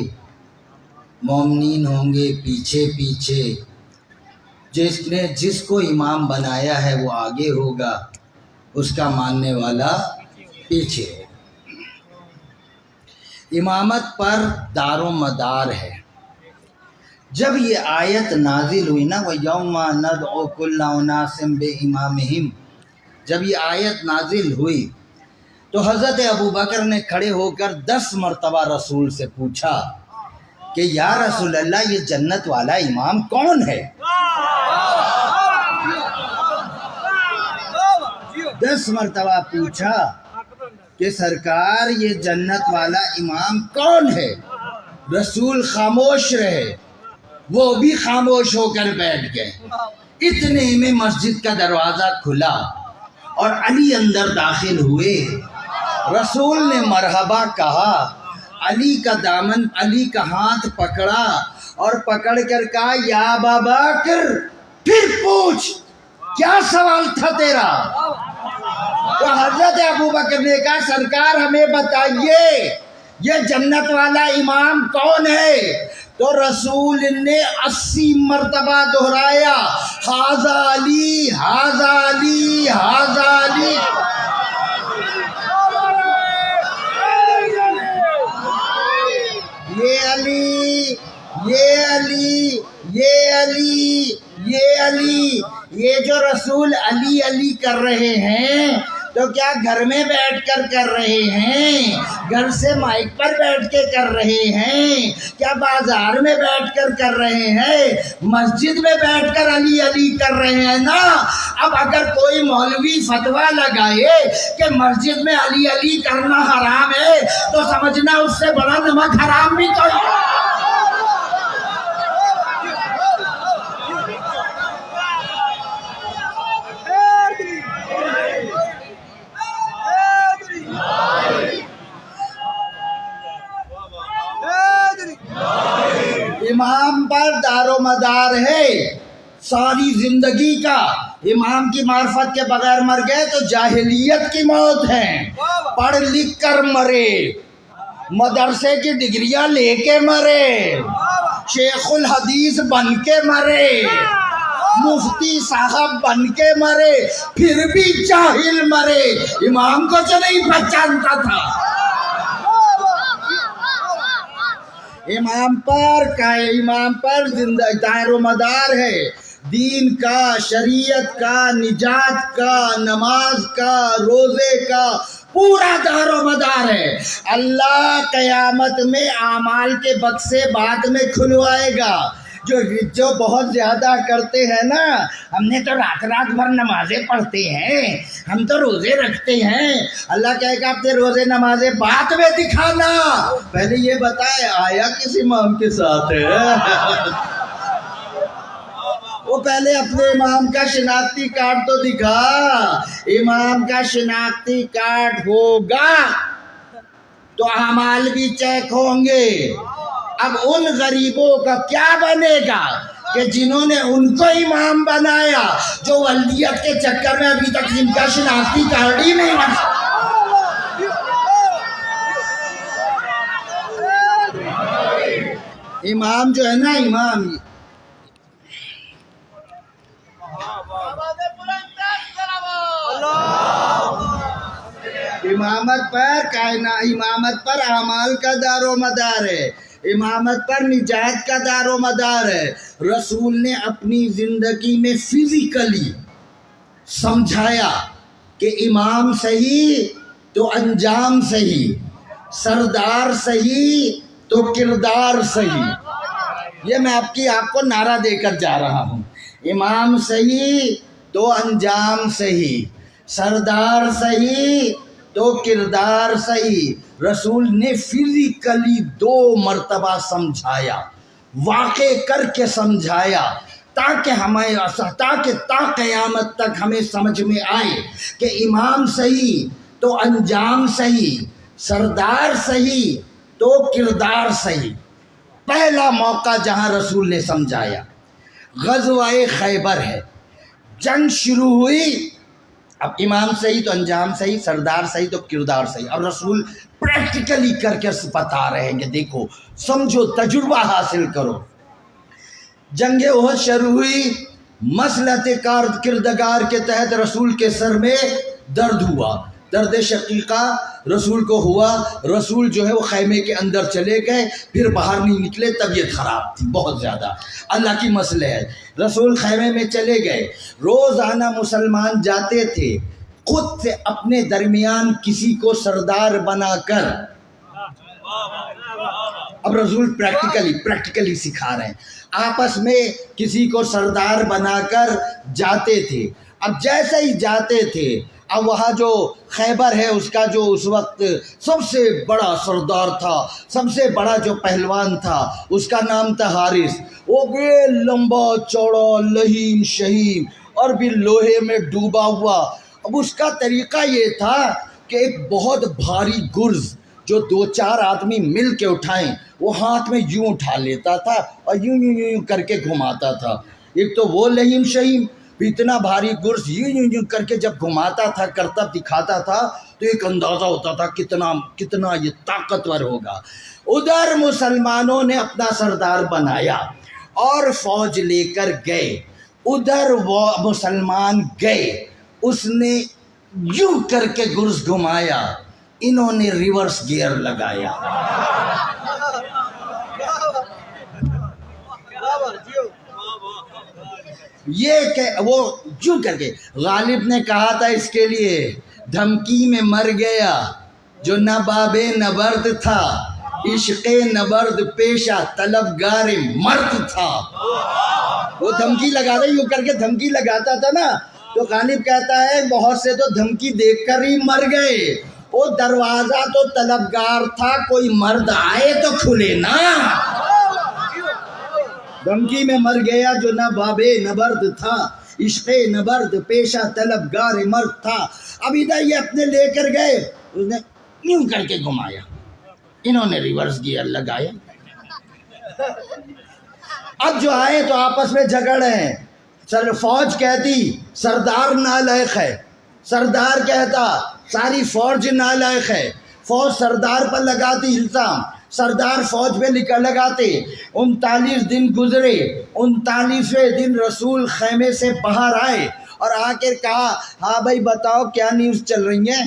مومنین ہوں گے پیچھے پیچھے. جس کو امام بنایا ہے وہ آگے ہوگا، اس کا ماننے والا پیچھے ہوگا. امامت پر دار و مدار ہے. جب یہ آیت نازل ہوئی نا وَيَوْمَ نَدْعُو كُلَّ أُنَاسٍ بِإِمَامِهِمْ، جب یہ آیت نازل ہوئی تو حضرت ابوبکر نے کھڑے ہو کر 10 مرتبہ رسول سے پوچھا کہ یا رسول اللہ یہ جنت والا امام کون ہے؟ 10 مرتبہ پوچھا کہ سرکار یہ جنت والا امام کون ہے؟ رسول خاموش رہے، وہ بھی خاموش ہو کر بیٹھ گئے. اتنے میں مسجد کا دروازہ کھلا اور علی اندر داخل ہوئے. رسول نے مرحبا کہا، علی کا دامن، علی کا ہاتھ پکڑا اور پکڑ کر کہا یا ابا بکر پھر پوچھ کیا سوال تھا تیرا؟ تو حضرت ابوبکر نے کہا سرکار ہمیں بتائیے یہ جنت والا امام کون ہے؟ تو رسول نے 80 مرتبہ دہرایا ھذا علی ھذا علی ھذا علی. یہ علی یہ علی جو رسول علی علی کر رہے ہیں تو کیا گھر میں بیٹھ کر رہے ہیں؟ گھر سے مائک پر بیٹھ کے کر رہے ہیں؟ کیا بازار میں بیٹھ کر رہے ہیں؟ مسجد میں بیٹھ کر علی علی کر رہے ہیں نا؟ اب اگر کوئی مولوی فتویٰ لگائے کہ مسجد میں علی علی کرنا حرام ہے تو سمجھنا اس سے بڑا نمک حرام بھی کوئی ہے۔ امام پر دار و مدار ہے ساری زندگی کا۔ امام کی معرفت کے بغیر مر گئے تو جاہلیت کی موت ہے۔ پڑھ لکھ کر مرے، مدرسے کی ڈگریاں لے کے مرے، شیخ الحدیث بن کے مرے، مفتی صاحب بن کے مرے، پھر بھی جاہل مرے، امام کو جو نہیں پہچانتا تھا۔ امام پر زندہ دائر و مدار ہے دین کا، شریعت کا، نجات کا، نماز کا، روزے کا، پورا دار و مدار ہے۔ اللہ قیامت میں اعمال کے بکسے بعد میں کھلوائے گا۔ جو بہت زیادہ کرتے ہیں نا، ہم نے تو رات بھر نمازیں پڑھتے ہیں، ہم تو روزے رکھتے ہیں، اللہ کہے گا اپنے روزے نمازیں بعد میں دکھانا، پہلے یہ بتائے آیا کس امام کے ساتھ ہے؟ وہ پہلے اپنے امام کا شناختی کارڈ تو دکھا۔ امام کا شناختی کارڈ ہوگا تو اعمال بھی چیک ہوں گے۔ اب ان غریبوں کا کیا بنے گا کہ جنہوں نے ان کو امام بنایا، جو ولدیت کے چکر میں ابھی تک جن کا شناختی کارڈ ہی نہیں بنا۔ امام جو ہے نا، امامت پر اعمال کا دار و مدار ہے، امامت پر نجات کا دار و مدار ہے۔ رسول نے اپنی زندگی میں فزیکلی سمجھایا کہ امام صحیح تو انجام صحیح، سردار صحیح تو کردار صحیح۔ یہ میں آپ کو نعرہ دے کر جا رہا ہوں، امام صحیح تو انجام صحیح، سردار صحیح تو کردار صحیح۔ رسول نے فزیکلی 2 مرتبہ سمجھایا، واقع کر کے سمجھایا، تاکہ تا قیامت تک ہمیں سمجھ میں آئے کہ امام صحیح تو انجام صحیح، سردار صحیح تو کردار صحیح۔ پہلا موقع جہاں رسول نے سمجھایا غزوہ خیبر ہے، جنگ شروع ہوئی، اب امام صحیح تو انجام صحیح، سردار صحیح تو کردار صحیح، اور رسول پریکٹیکلی کر کے بتا رہے ہیں کہ دیکھو، سمجھو، تجربہ حاصل کرو۔ جنگ احد شروع ہوئی، مصلحت کردگار کے تحت رسول کے سر میں درد ہوا، درد شقیقہ رسول کو ہوا۔ رسول جو ہے وہ خیمے کے اندر چلے گئے، پھر باہر نہیں نکلے، طبیعت خراب تھی بہت زیادہ، اللہ کی مصلحت۔ رسول خیمے میں چلے گئے، روزانہ مسلمان جاتے تھے، خود سے اپنے درمیان کسی کو سردار بنا کر، اب رسول پریکٹیکلی سکھا رہے ہیں، آپس میں کسی کو سردار بنا کر جاتے تھے۔ اب جیسے ہی جاتے تھے، اب وہاں جو خیبر ہے اس کا جو اس وقت سب سے بڑا سردار تھا، سب سے بڑا جو پہلوان تھا، اس کا نام تھا حارث۔ وہ بھی لمبا چوڑا، لہیم شہیم، اور بھی لوہے میں ڈوبا ہوا۔ اب اس کا طریقہ یہ تھا کہ ایک بہت بھاری گرز جو 2-4 آدمی مل کے اٹھائیں، وہ ہاتھ میں یوں اٹھا لیتا تھا اور یوں کر کے گھماتا تھا۔ ایک تو وہ لہیم شہیم، اتنا بھاری گرز یوں کر کے جب گھماتا تھا، کرتب دکھاتا تھا، تو ایک اندازہ ہوتا تھا کتنا یہ طاقتور ہوگا۔ ادھر مسلمانوں نے اپنا سردار بنایا اور فوج لے کر گئے، ادھر وہ مسلمان گئے، اس نے یوں کر کے گرز گھمایا، انہوں نے ریورس گیئر لگایا۔ یہ کہ وہ یوں کر کے غالب نے کہا تھا اس کے لیے دھمکی میں مر گیا جو نہ باب نبرد تھا، عشق نبرد پیشہ طلبگار مرد تھا۔ وہ دھمکی لگا رہا یوں کر کے دھمکی لگاتا تھا نا، تو غالب کہتا ہے بہت سے تو دھمکی دیکھ کر ہی مر گئے، وہ دروازہ تو طلبگار تھا، کوئی مرد آئے تو کھلے نا۔ دھمکی میں مر گیا جو نہ باب نبرد تھا، عشق نبرد پیشہ طلبگار مرد تھا۔ اب ادھر یہ اپنے لے کر گئے، اس نے یوں کر کے گھمایا، انہوں نے ریورس گیئر لگایا۔ اب جو آئے تو آپس میں جھگڑ رہے ہیں۔ فوج کہتی سردار نالائق ہے، سردار کہتا ساری فوج نالائق ہے، فوج سردار پر لگاتی الزام، سردار فوج پہ لگاتے۔ 39 دن گزرے، 39ویں دن رسول خیمے سے باہر آئے اور آ کر کہا ہاں بھائی بتاؤ کیا نیوز چل رہی ہیں؟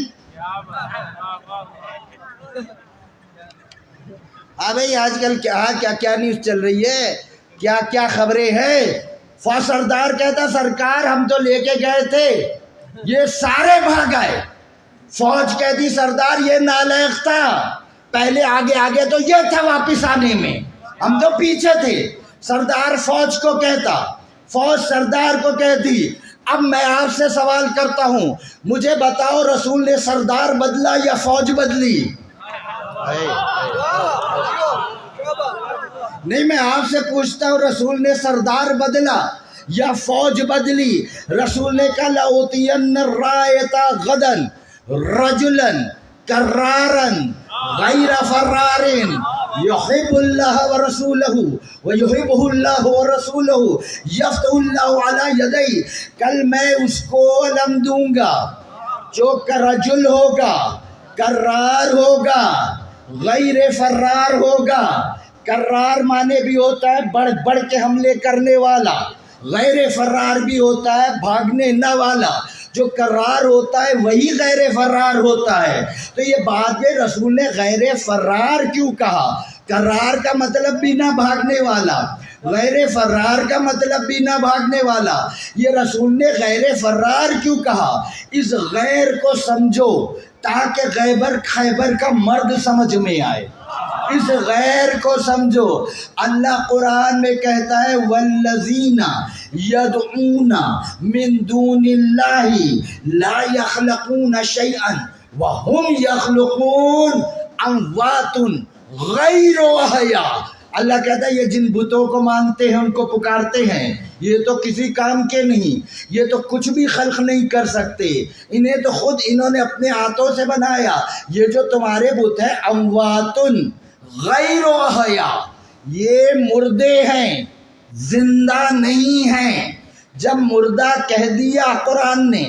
ہاں بھائی آج کل کیا نیوز چل رہی ہے، کیا کیا خبریں ہیں؟ سردار کہتا سرکار ہم تو لے کے گئے تھے، یہ سارے بھاگ گئے۔ فوج کہتی سردار یہ نالائق تھا، پہلے آگے تو یہ تھا واپس آنے میں، ہم تو پیچھے تھے۔ سردار فوج کو کہتا، فوج سردار کو کہتی اب میں آپ سے سوال کرتا ہوں، مجھے بتاؤ رسول نے سردار بدلا یا فوج بدلی؟ نہیں میں آپ سے پوچھتا ہوں رسول نے سردار بدلا یا فوج بدلی؟ رسول نے کہا لَأُوتِيَنَّ الرَّائَةَ غَدًا رَجُلًا كَرَّارًا غَيْرَ فَرَّارٍ يُحِبُّ اللَّهَ وَرَسُولَهُ وَيُحِبُّهُ اللَّهُ وَرَسُولُهُ يَفْتَحُ اللَّهُ عَلَى يَدَيْهِ۔ کل میں اس کو علم دوں گا جو رجل ہوگا، کرار ہوگا، غیر فرار ہوگا۔ کرار معنی بھی ہوتا ہے بڑھ بڑھ کے حملے کرنے والا، غیر فرار بھی ہوتا ہے بھاگنے نہ والا۔ جو کرار ہوتا ہے وہی غیر فرار ہوتا ہے۔ تو یہ بات میں رسول نے غیر فرار کیوں کہا؟ کرار کا مطلب بھی نہ بھاگنے والا، غیر فرار کا مطلب بھی نہ بھاگنے والا۔ یہ رسول نے غیر فرار کیوں کہا؟ اس غیر کو سمجھو تاکہ خیبر کا مرد سمجھ میں آئے، اس غیر کو سمجھو۔ اللہ قرآن میں کہتا ہے والذین یدعون من دون اللہ لا یخلقون شیئا وهم یخلقون اموات غیر احیاء۔ اللہ کہتا ہے یہ جن بتوں کو مانتے ہیں ان کو پکارتے ہیں، یہ تو کسی کام کے نہیں، یہ تو کچھ بھی خلق نہیں کر سکتے، انہیں تو خود انہوں نے اپنے ہاتھوں سے بنایا۔ یہ جو تمہارے بت ہیں اموات غیر احیاء، یہ مردے ہیں، زندہ نہیں ہیں۔ جب مردہ کہہ دیا قرآن نے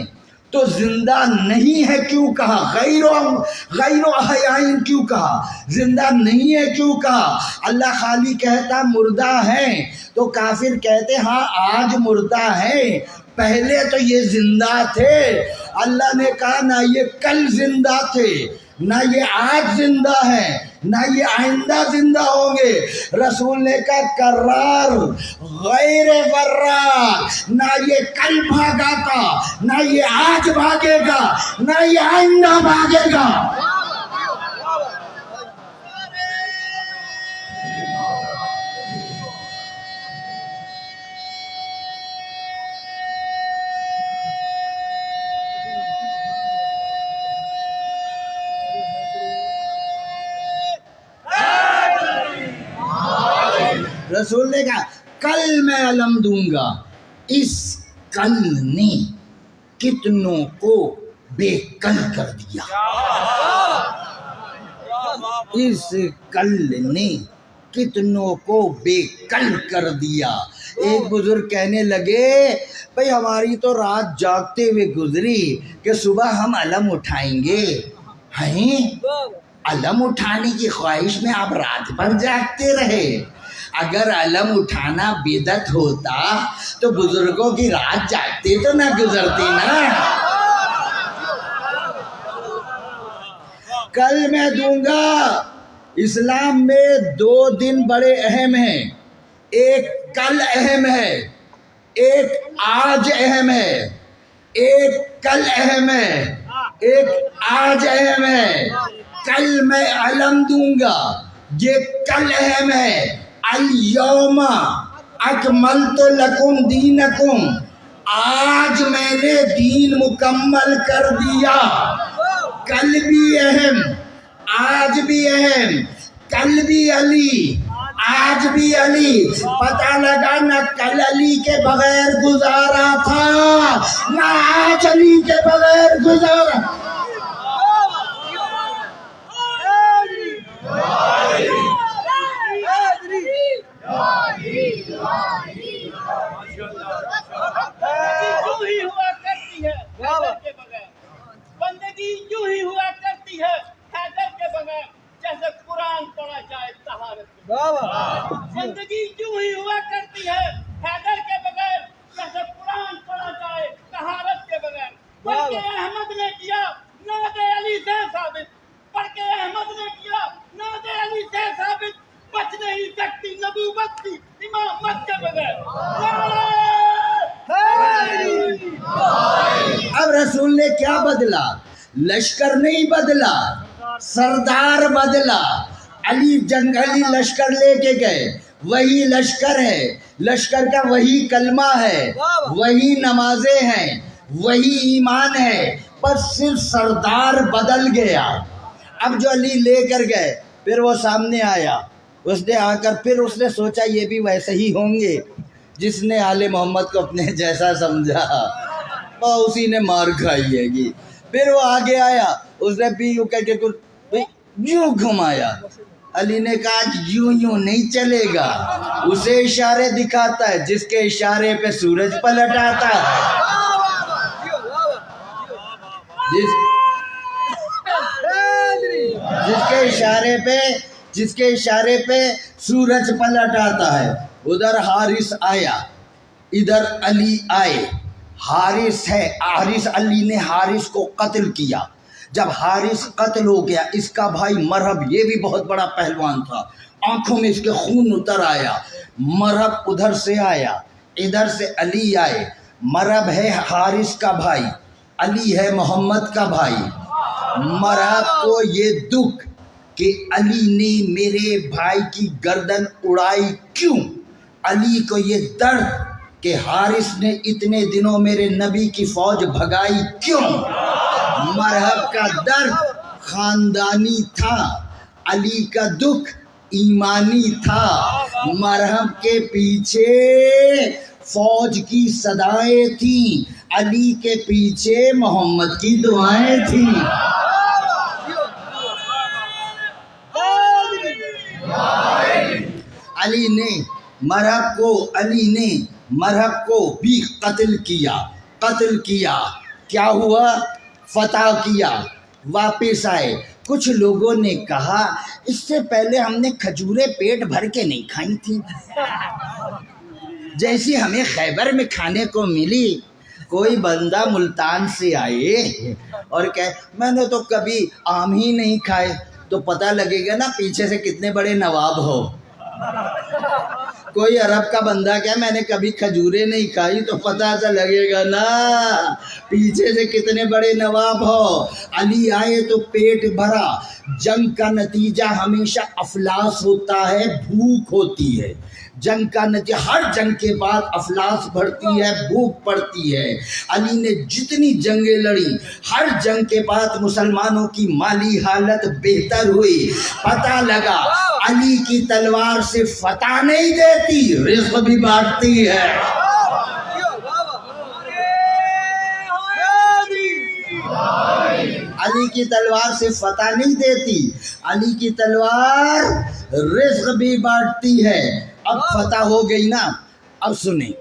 تو زندہ نہیں ہے کیوں کہا؟ غیر احیاء کیوں کہا؟ زندہ نہیں ہے کیوں کہا؟ اللہ خالی کہتا مردہ ہیں تو کافر کہتے ہاں آج مردہ ہیں، پہلے تو یہ زندہ تھے۔ اللہ نے کہا نہ یہ کل زندہ تھے، نہ یہ آج زندہ ہیں، نہ یہ آئندہ زندہ ہوں گے۔ رسول نے کہا کرار غیر فرار، نہ یہ کل بھاگا تھا، نہ یہ آج بھاگے گا، نہ یہ آئندہ بھاگے گا۔ رسول نے کہا کل میں علم دوں گا۔ اس کل نے کتنوں کو بے کل کر دیا، اس کل نے کتنوں کو بے کل کر دیا۔ ایک بزرگ کہنے لگے بھئی ہماری تو رات جاگتے ہوئے گزری کہ صبح ہم علم اٹھائیں گے۔ ہیں علم اٹھانے کی خواہش میں آپ رات بھر جاگتے رہے؟ اگر علم اٹھانا بدعت ہوتا تو بزرگوں کی رات جاگتے تو نہ گزرتے نا۔ کل میں دوں گا۔ اسلام میں 2 دن بڑے اہم ہیں، ایک کل اہم ہے، ایک آج اہم ہے، ایک کل اہم ہے، ایک آج اہم ہے، کل میں علم دوں گا، یہ کل اہم ہے، الیوم اکملت لکم دینکم، آج میں نے دین مکمل کر دیا۔ کل بھی اہم، آج بھی اہم، کل بھی علی، آج بھی علی، پتہ لگا نہ کل علی کے بغیر گزارا تھا نہ آج علی کے بغیر گزارا۔ یوں ہی ہوا کرتی ہے حیدر کے بغیر، بندگی یوں ہی ہوا کرتی ہے حیدر کے بغیر، جیسے قرآن پڑھا جائے طہارت کے بغیر۔ بندگی یوں ہی ہوا کرتی ہے حیدر کے بغیر، جیسے قرآن پڑھا جائے طہارت کے بغیر۔ پڑھ کے احمد نے کیا ناد علی سے ثابت، پڑھ کے احمد نے کیا ناد علی سے ثابت، بچ نہیں سکتی نبوت کی امامت کے بغیر۔ اب رسول نے کیا بدلا؟ لشکر نہیں بدلا، سردار بدلا۔ علی جنگلی لشکر لے کے گئے، وہی لشکر ہے، لشکر کا وہی کلمہ ہے، وہی نمازیں ہیں، وہی ایمان ہے، بس صرف سردار بدل گیا۔ اب جو علی لے کر گئے، پھر وہ سامنے آیا، اس نے آ کر پھر اس نے سوچا یہ بھی ویسے ہی ہوں گے، جس نے آل محمد کو اپنے جیسا سمجھا اسی نے مار کھائی ہے گی۔ پھر وہ آگے آیا، اس نے بھی یوں کر کے یوں گھمایا، علی نے کہا یوں یوں نہیں چلے گا، اسے اشارے دکھاتا ہے، جس کے اشارے پہ سورج پلٹ آتا ہے، جس کے اشارے پہ سورج پلٹ آتا ہے۔ ادھر حارث آیا، ادھر علی آئے، حارث ہے، حارث علی نے حارث کو قتل کیا۔ جب حارث قتل ہو گیا، اس کا بھائی مرہب، یہ بھی بہت بڑا پہلوان تھا، آنکھوں میں اس کے خون اتر آیا۔ مرہب ادھر سے آیا، ادھر سے علی آئے۔ مرہب ہے حارث کا بھائی، علی ہے محمد کا بھائی۔ مرہب کو یہ دکھ کہ علی نے میرے بھائی کی گردن اڑائی کیوں، علی کو یہ درد کہ حارث نے اتنے دنوں میرے نبی کی فوج بھگائی کیوں۔ مرہب کا درد خاندانی تھا، علی کا دکھ ایمانی تھا۔ مرہب کے پیچھے فوج کی صدائیں تھیں، علی کے پیچھے محمد کی دعائیں تھیں۔ علی نے مرہب کو بھی قتل کیا۔ کیا ہوا؟ فتح کیا، واپس آئے۔ کچھ لوگوں نے کہا اس سے پہلے ہم نے کھجوریں پیٹ بھر کے نہیں کھائی تھیں، جیسی ہمیں خیبر میں کھانے کو ملی۔ کوئی بندہ ملتان سے آئے اور کہے میں نے تو کبھی آم ہی نہیں کھائے، تو پتہ لگے گا نا پیچھے سے کتنے بڑے نواب ہو۔ کوئی عرب کا بندہ کہے میں نے کبھی کھجوریں نہیں کھائی، تو پتہ تو لگے گا نا پیچھے سے کتنے بڑے نواب ہو۔ علی آئے تو پیٹ بھرا۔ جنگ کا نتیجہ ہمیشہ افلاس ہوتا ہے، بھوک ہوتی ہے۔ جنگ کا نتیجہ، ہر جنگ کے بعد افلاس بڑھتی ہے، بھوک پڑتی ہے۔ علی نے جتنی جنگیں لڑی، ہر جنگ کے بعد مسلمانوں کی مالی حالت بہتر ہوئی۔ پتہ لگا علی کی تلوار سے فتح نہیں دیتی، رزق بھی بانٹتی ہے۔ علی کی تلوار سے فتح نہیں دیتی، علی کی تلوار رزق بھی بانٹتی ہے۔ اب فتح ہو گئی نا، اب سنیں،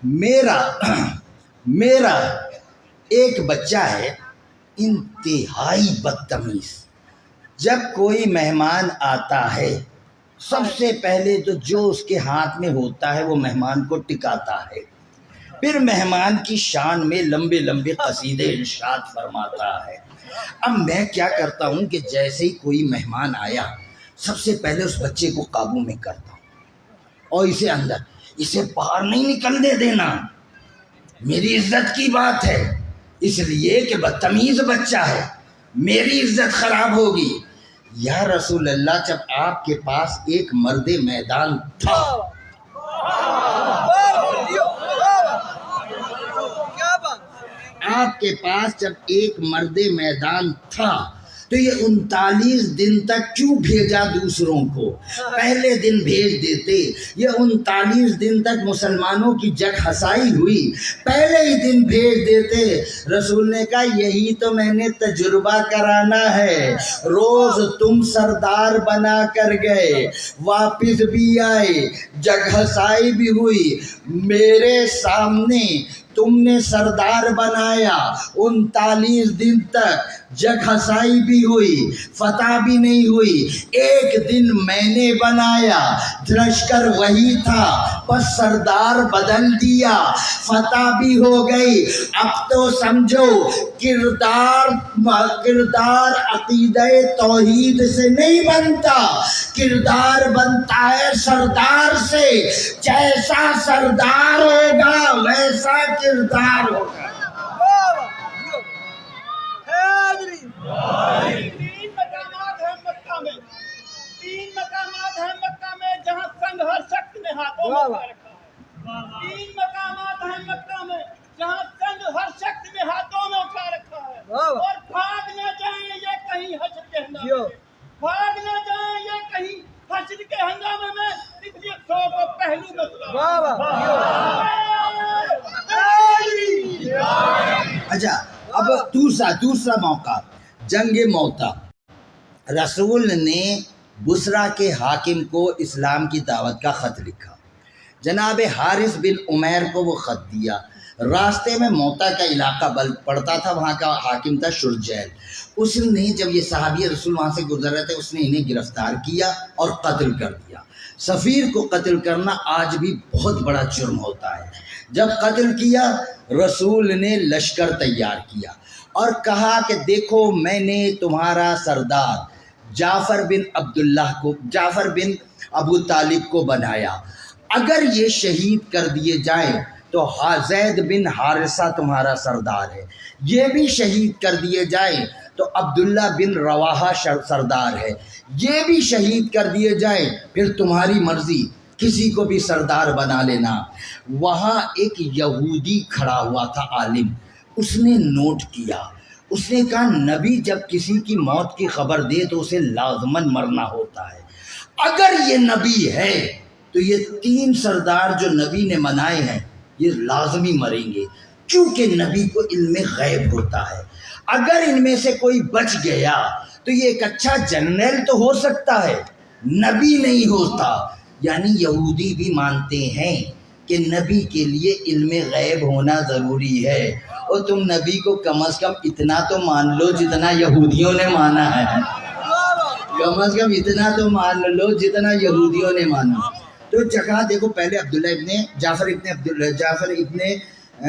میرا ایک بچہ ہے انتہائی بدتمیز۔ جب کوئی مہمان آتا ہے، سب سے پہلے تو جو اس کے ہاتھ میں ہوتا ہے وہ مہمان کو ٹکاتا ہے، پھر مہمان کی شان میں لمبے لمبے قصیدے ارشاد فرماتا ہے۔ اب میں کیا کرتا ہوں کہ جیسے ہی کوئی مہمان آیا، سب سے پہلے اس بچے کو قابو میں کرتا ہوں اور اسے اندر اسے باہر نہیں نکلنے دینا، میری عزت کی بات ہے، اس لیے کہ بدتمیز بچہ ہے، میری عزت خراب ہوگی۔ یا رسول اللہ، جب آپ کے پاس ایک مرد میدان تھا، آپ کے پاس جب ایک مرد میدان تھا تو یہ 39 دن تک کیوں بھیجا دوسروں کو؟ پہلے دن بھیج دیتے۔ یہ 39 دن تک مسلمانوں کی جگ ہسائی ہوئی، پہلے ہی دن بھیج دیتے۔ رسول نے کہا یہی تو میں نے تجربہ کرانا ہے۔ روز تم سردار بنا کر گئے، واپس بھی آئے، جگ ہسائی بھی ہوئی، میرے سامنے تم نے سردار بنایا، 39 دن تک جگ ہسائی بھی ہوئی، فتح بھی نہیں ہوئی۔ ایک دن میں نے بنایا، لشکر وہی تھا، بس سردار بدل دیا، فتح بھی ہو گئی۔ اب تو سمجھو کردار عقیدہ توحید سے نہیں بنتا، کردار بنتا ہے سردار سے۔ جیسا سردار ہوگا ویسا کردار ہوگا۔ تین مقامات ہیں مکہ میں، تین مقامات ہیں مکہ میں جہاں سنگ ہر شخص نے ہاتھوں میں اٹھا رکھا ہے، تین مقامات ہیں مکہ میں جہاں سنگ ہر شخص نے ہاتھوں میں اٹھا رکھا ہے، اور بھاگ نہ جائیں یہ کہیں حشر کے ہنگامے میں، بھاگ نہ جائیں یہ کہیں حشر کے ہنگامے میں، اس لیے سو کو پہلو میں اچھا، اب دوسرا موقع، جنگ موتا۔ رسول نے بصرہ کے حاکم کو اسلام کی دعوت کا خط لکھا، جناب حارث بن عمیر کو وہ خط دیا۔ راستے میں موتا کا علاقہ پڑتا تھا، وہاں کا حاکم تھا شرجیل۔ اس نے جب یہ صحابی رسول وہاں سے گزر رہے تھے، اس نے انہیں گرفتار کیا اور قتل کر دیا۔ سفیر کو قتل کرنا آج بھی بہت بڑا جرم ہوتا ہے۔ جب قتل کیا، رسول نے لشکر تیار کیا اور کہا کہ دیکھو میں نے تمہارا سردار جعفر بن ابو طالب کو بنایا، اگر یہ شہید کر دیے جائیں تو زید بن حارثہ تمہارا سردار ہے، یہ بھی شہید کر دیے جائیں تو عبداللہ بن رواحہ سردار ہے، یہ بھی شہید کر دیے جائیں، پھر تمہاری مرضی، کسی کو بھی سردار بنا لینا۔ وہاں ایک یہودی کھڑا ہوا تھا عالم، اس نے نوٹ کیا، اس نے کہا نبی جب کسی کی موت کی خبر دے تو اسے لازماً مرنا ہوتا ہے، اگر یہ نبی ہے تو یہ 3 سردار جو نبی نے منائے ہیں یہ لازمی مریں گے، کیونکہ نبی کو علم غیب ہوتا ہے۔ اگر ان میں سے کوئی بچ گیا تو یہ ایک اچھا جنرل تو ہو سکتا ہے، نبی نہیں ہوتا۔ یعنی یہودی بھی مانتے ہیں کہ نبی کے لیے علم غیب ہونا ضروری ہے، اور تم نبی کو کم از کم اتنا تو مان لو جتنا یہودیوں نے مانا ہے، کم از کم اتنا تو مان لو جتنا یہودیوں نے مانا۔ تو جگہ دیکھو، پہلے جعفر ابن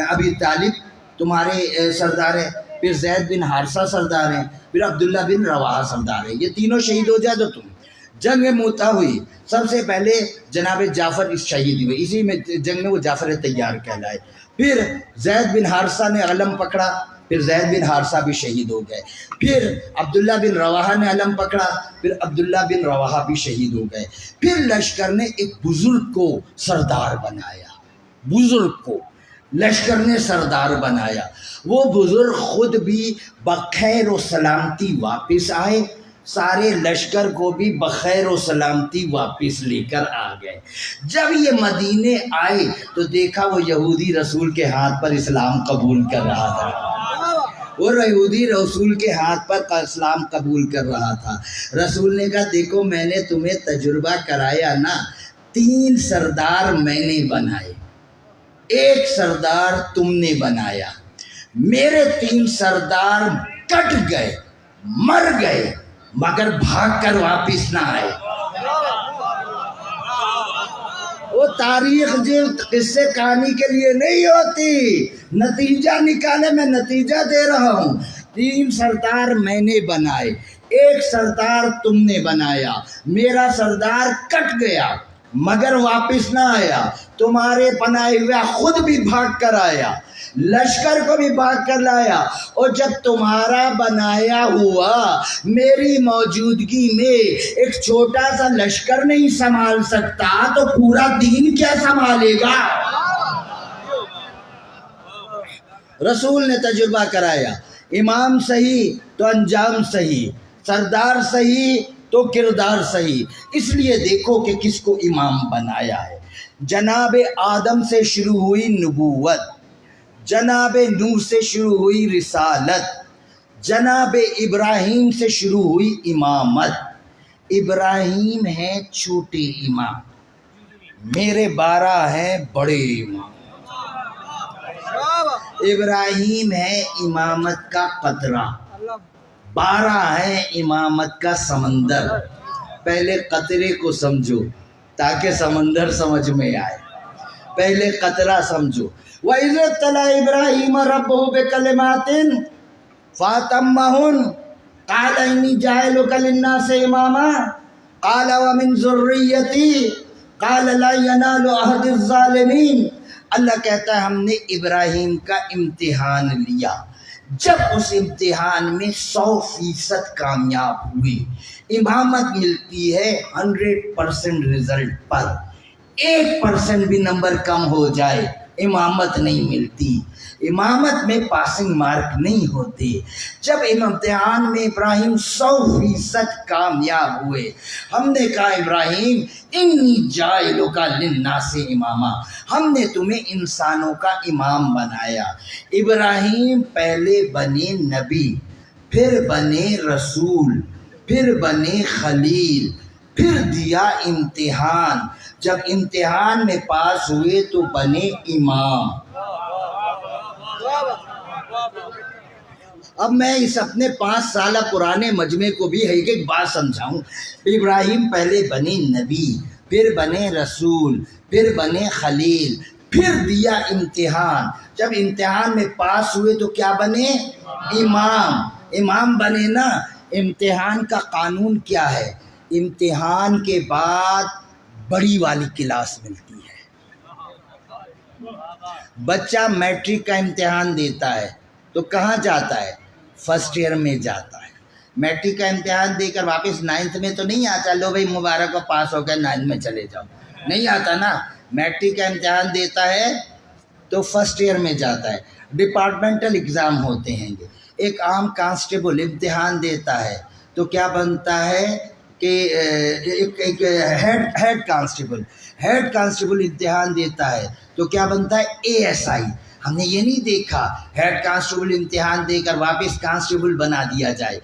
ابی طالب تمہارے سردار ہیں، پھر زید بن حارثہ سردار ہیں، پھر عبداللہ بن رواحہ سردار ہیں، یہ تینوں شہید ہو جائے تو تم۔ جنگ موتا ہوئی، سب سے پہلے جناب جعفر شہید ہوئے، اسی میں جنگ میں وہ جعفر تیار کہلائے۔ پھر زید بن حارثہ نے علم پکڑا، پھر زید بن حارثہ بھی شہید ہو گئے۔ پھر عبداللہ بن رواحہ نے علم پکڑا، پھر عبداللہ بن رواحہ بھی شہید ہو گئے۔ پھر لشکر نے ایک بزرگ کو سردار بنایا، بزرگ کو لشکر نے سردار بنایا۔ وہ بزرگ خود بھی بخیر و سلامتی واپس آئے، سارے لشکر کو بھی بخیر و سلامتی واپس لے کر آ گئے۔ جب یہ مدینے آئے تو دیکھا وہ یہودی رسول کے ہاتھ پر اسلام قبول کر رہا تھا، وہ یہودی رسول کے ہاتھ پر اسلام قبول کر رہا تھا۔ رسول نے کہا دیکھو میں نے تمہیں تجربہ کرایا نا، 3 سردار میں نے بنائے، 1 سردار تم نے بنایا، میرے 3 سردار کٹ گئے، مر گئے، مگر بھاگ کر واپس نہ آئے۔ وہ تاریخ جو قصے کہانی کے لیے نہیں ہوتی، نتیجہ نکالے، میں نتیجہ دے رہا ہوں۔ 3 سردار میں نے بنائے، 1 سردار تم نے بنایا، میرا سردار کٹ گیا، مگر واپس نہ آیا، تمہارے بنائے ہوئے خود بھی بھاگ کر آیا، لشکر کو بھی بھاگ کر لایا، اور جب تمہارا بنایا ہوا میری موجودگی میں ایک چھوٹا سا لشکر نہیں سنبھال سکتا تو پورا دین کیا سنبھالے گا؟ رسول نے تجربہ کرایا، امام صحیح تو انجام صحیح، سردار صحیح تو کردار صحیح۔ اس لیے دیکھو کہ کس کو امام بنایا ہے۔ جناب آدم سے شروع ہوئی نبوت، جناب نوح سے شروع ہوئی رسالت، جناب ابراہیم سے شروع ہوئی امامت۔ ابراہیم ہیں چھوٹے امام، میرے 12 ہیں بڑے امام۔ ابراہیم ہے امامت کا قطرہ، 12 ہیں امامت کا سمندر۔ پہلے قطرے کو سمجھو تاکہ سمندر سمجھ میں آئے، پہلے قطرہ سمجھو۔ وَإِذِ ابْتَلَىٰ إِبْرَاهِيمَ رَبُّهُ بِكَلِمَاتٍ فَأَتَمَّهُنَّ قَالَ إِنِّي جَاعِلُكَ لِلنَّاسِ إِمَامًا قَالَ وَمِن ذُرِّيَّتِي قَالَ لَا يَنَالُ عَهْدِ الظَّالِمِينَ۔ اللہ کہتا ہے ہم نے ابراہیم کا امتحان لیا، جب اس امتحان میں 100% کامیاب ہوئی، امامت ملتی ہے 100% رزلٹ پر، 1% بھی نمبر کم ہو جائے امامت نہیں ملتی، امامت میں پاسنگ مارک نہیں ہوتے۔ جب امتحان میں ابراہیم 100% کامیاب ہوئے، ہم نے کہا ابراہیم انی جاعلک للناس اماما، ہم نے تمہیں انسانوں کا امام بنایا۔ ابراہیم پہلے بنے نبی، پھر بنے رسول، پھر بنے خلیل، پھر دیا امتحان، جب امتحان میں پاس ہوئے تو بنے امام۔ اب میں اس اپنے 5 سالہ پرانے مجمع کو بھی ایک بات سمجھاؤں۔ ابراہیم پہلے بنے نبی، پھر بنے رسول، پھر بنے خلیل، پھر دیا امتحان، جب امتحان میں پاس ہوئے تو کیا بنے؟ امام۔ امام بنے نا۔ امتحان کا قانون کیا ہے؟ امتحان کے بعد بڑی والی کلاس ملتی ہے۔ بچہ میٹرک کا امتحان دیتا ہے تو کہاں جاتا ہے؟ فرسٹ ایئر میں جاتا ہے۔ میٹرک کا امتحان دے کر واپس 9th میں تو نہیں آتا، لو بھائی مبارک ہو پاس ہو گئے 9th میں چلے جاؤ، نہیں آتا نا۔ میٹرک کا امتحان دیتا ہے تو فرسٹ ایئر میں جاتا ہے۔ ڈپارٹمنٹل ایگزام ہوتے ہیں، ایک عام کانسٹیبل امتحان دیتا ہے تو کیا بنتا ہے کہ ایک ہیڈ کانسٹیبل امتحان دیتا ہے تو کیا بنتا ہے؟ ASI۔ ہم نے یہ نہیں دیکھا ہیڈ کانسٹیبل امتحان دے کر واپس کانسٹیبل بنا دیا جائے۔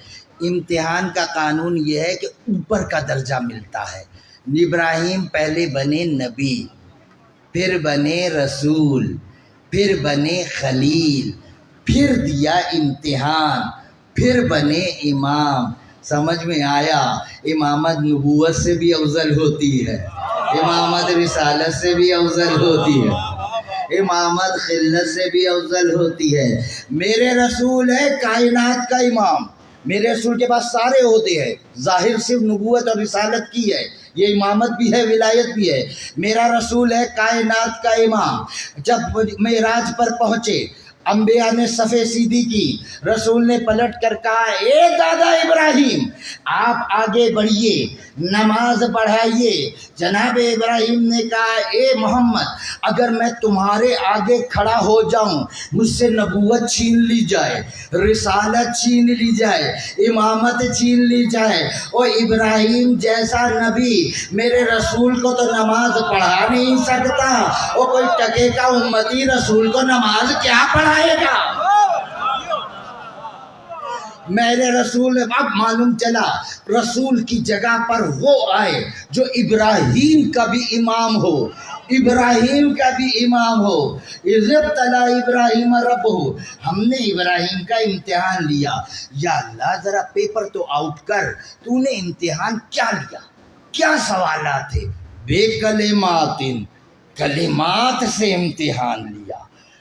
امتحان کا قانون یہ ہے کہ اوپر کا درجہ ملتا ہے۔ ابراہیم پہلے بنے نبی، پھر بنے رسول، پھر بنے خلیل، پھر دیا امتحان، پھر بنے امام۔ سمجھ میں آیا؟ امامت نبوت سے بھی افضل ہوتی ہے، امامت رسالت سے بھی افضل ہوتی ہے، امامت خلت سے بھی افضل ہوتی ہے۔ میرے رسول ہے کائنات کا امام، میرے رسول کے پاس سارے ہوتے ہیں، ظاہر صرف نبوت اور رسالت کی ہے، یہ امامت بھی ہے ولایت بھی ہے۔ میرا رسول ہے کائنات کا امام۔ جب معراج پر پہنچے، انبیاء نے صفے سیدھی کی، رسول نے پلٹ کر کہا اے دادا ابراہیم آپ آگے بڑھیے، نماز پڑھائیے۔ جناب ابراہیم نے کہا اے محمد اگر میں تمہارے آگے کھڑا ہو جاؤں، مجھ سے نبوت چھین لی جائے، رسالت چھین لی جائے، امامت چھین لی جائے، اور ابراہیم جیسا نبی میرے رسول کو تو نماز پڑھا نہیں سکتا، اور کوئی ٹکے کا امتی رسول کو نماز کیا پڑھائے گا؟ میرے رسول، اب معلوم چلا رسول کی جگہ پر وہ آئے جو ابراہیم کا بھی امام ہو، ابراہیم کا بھی امام ہو۔ اِذِ ابْتَلَىٰ إِبْرَاهِيمَ رَبُّهُ، ہم نے ابراہیم کا امتحان لیا۔ یا اللہ ذرا پیپر تو آؤٹ کر، تو نے امتحان کیا لیا، کیا سوالات تھے؟ بے کلمات، کلمات سے امتحان لیا۔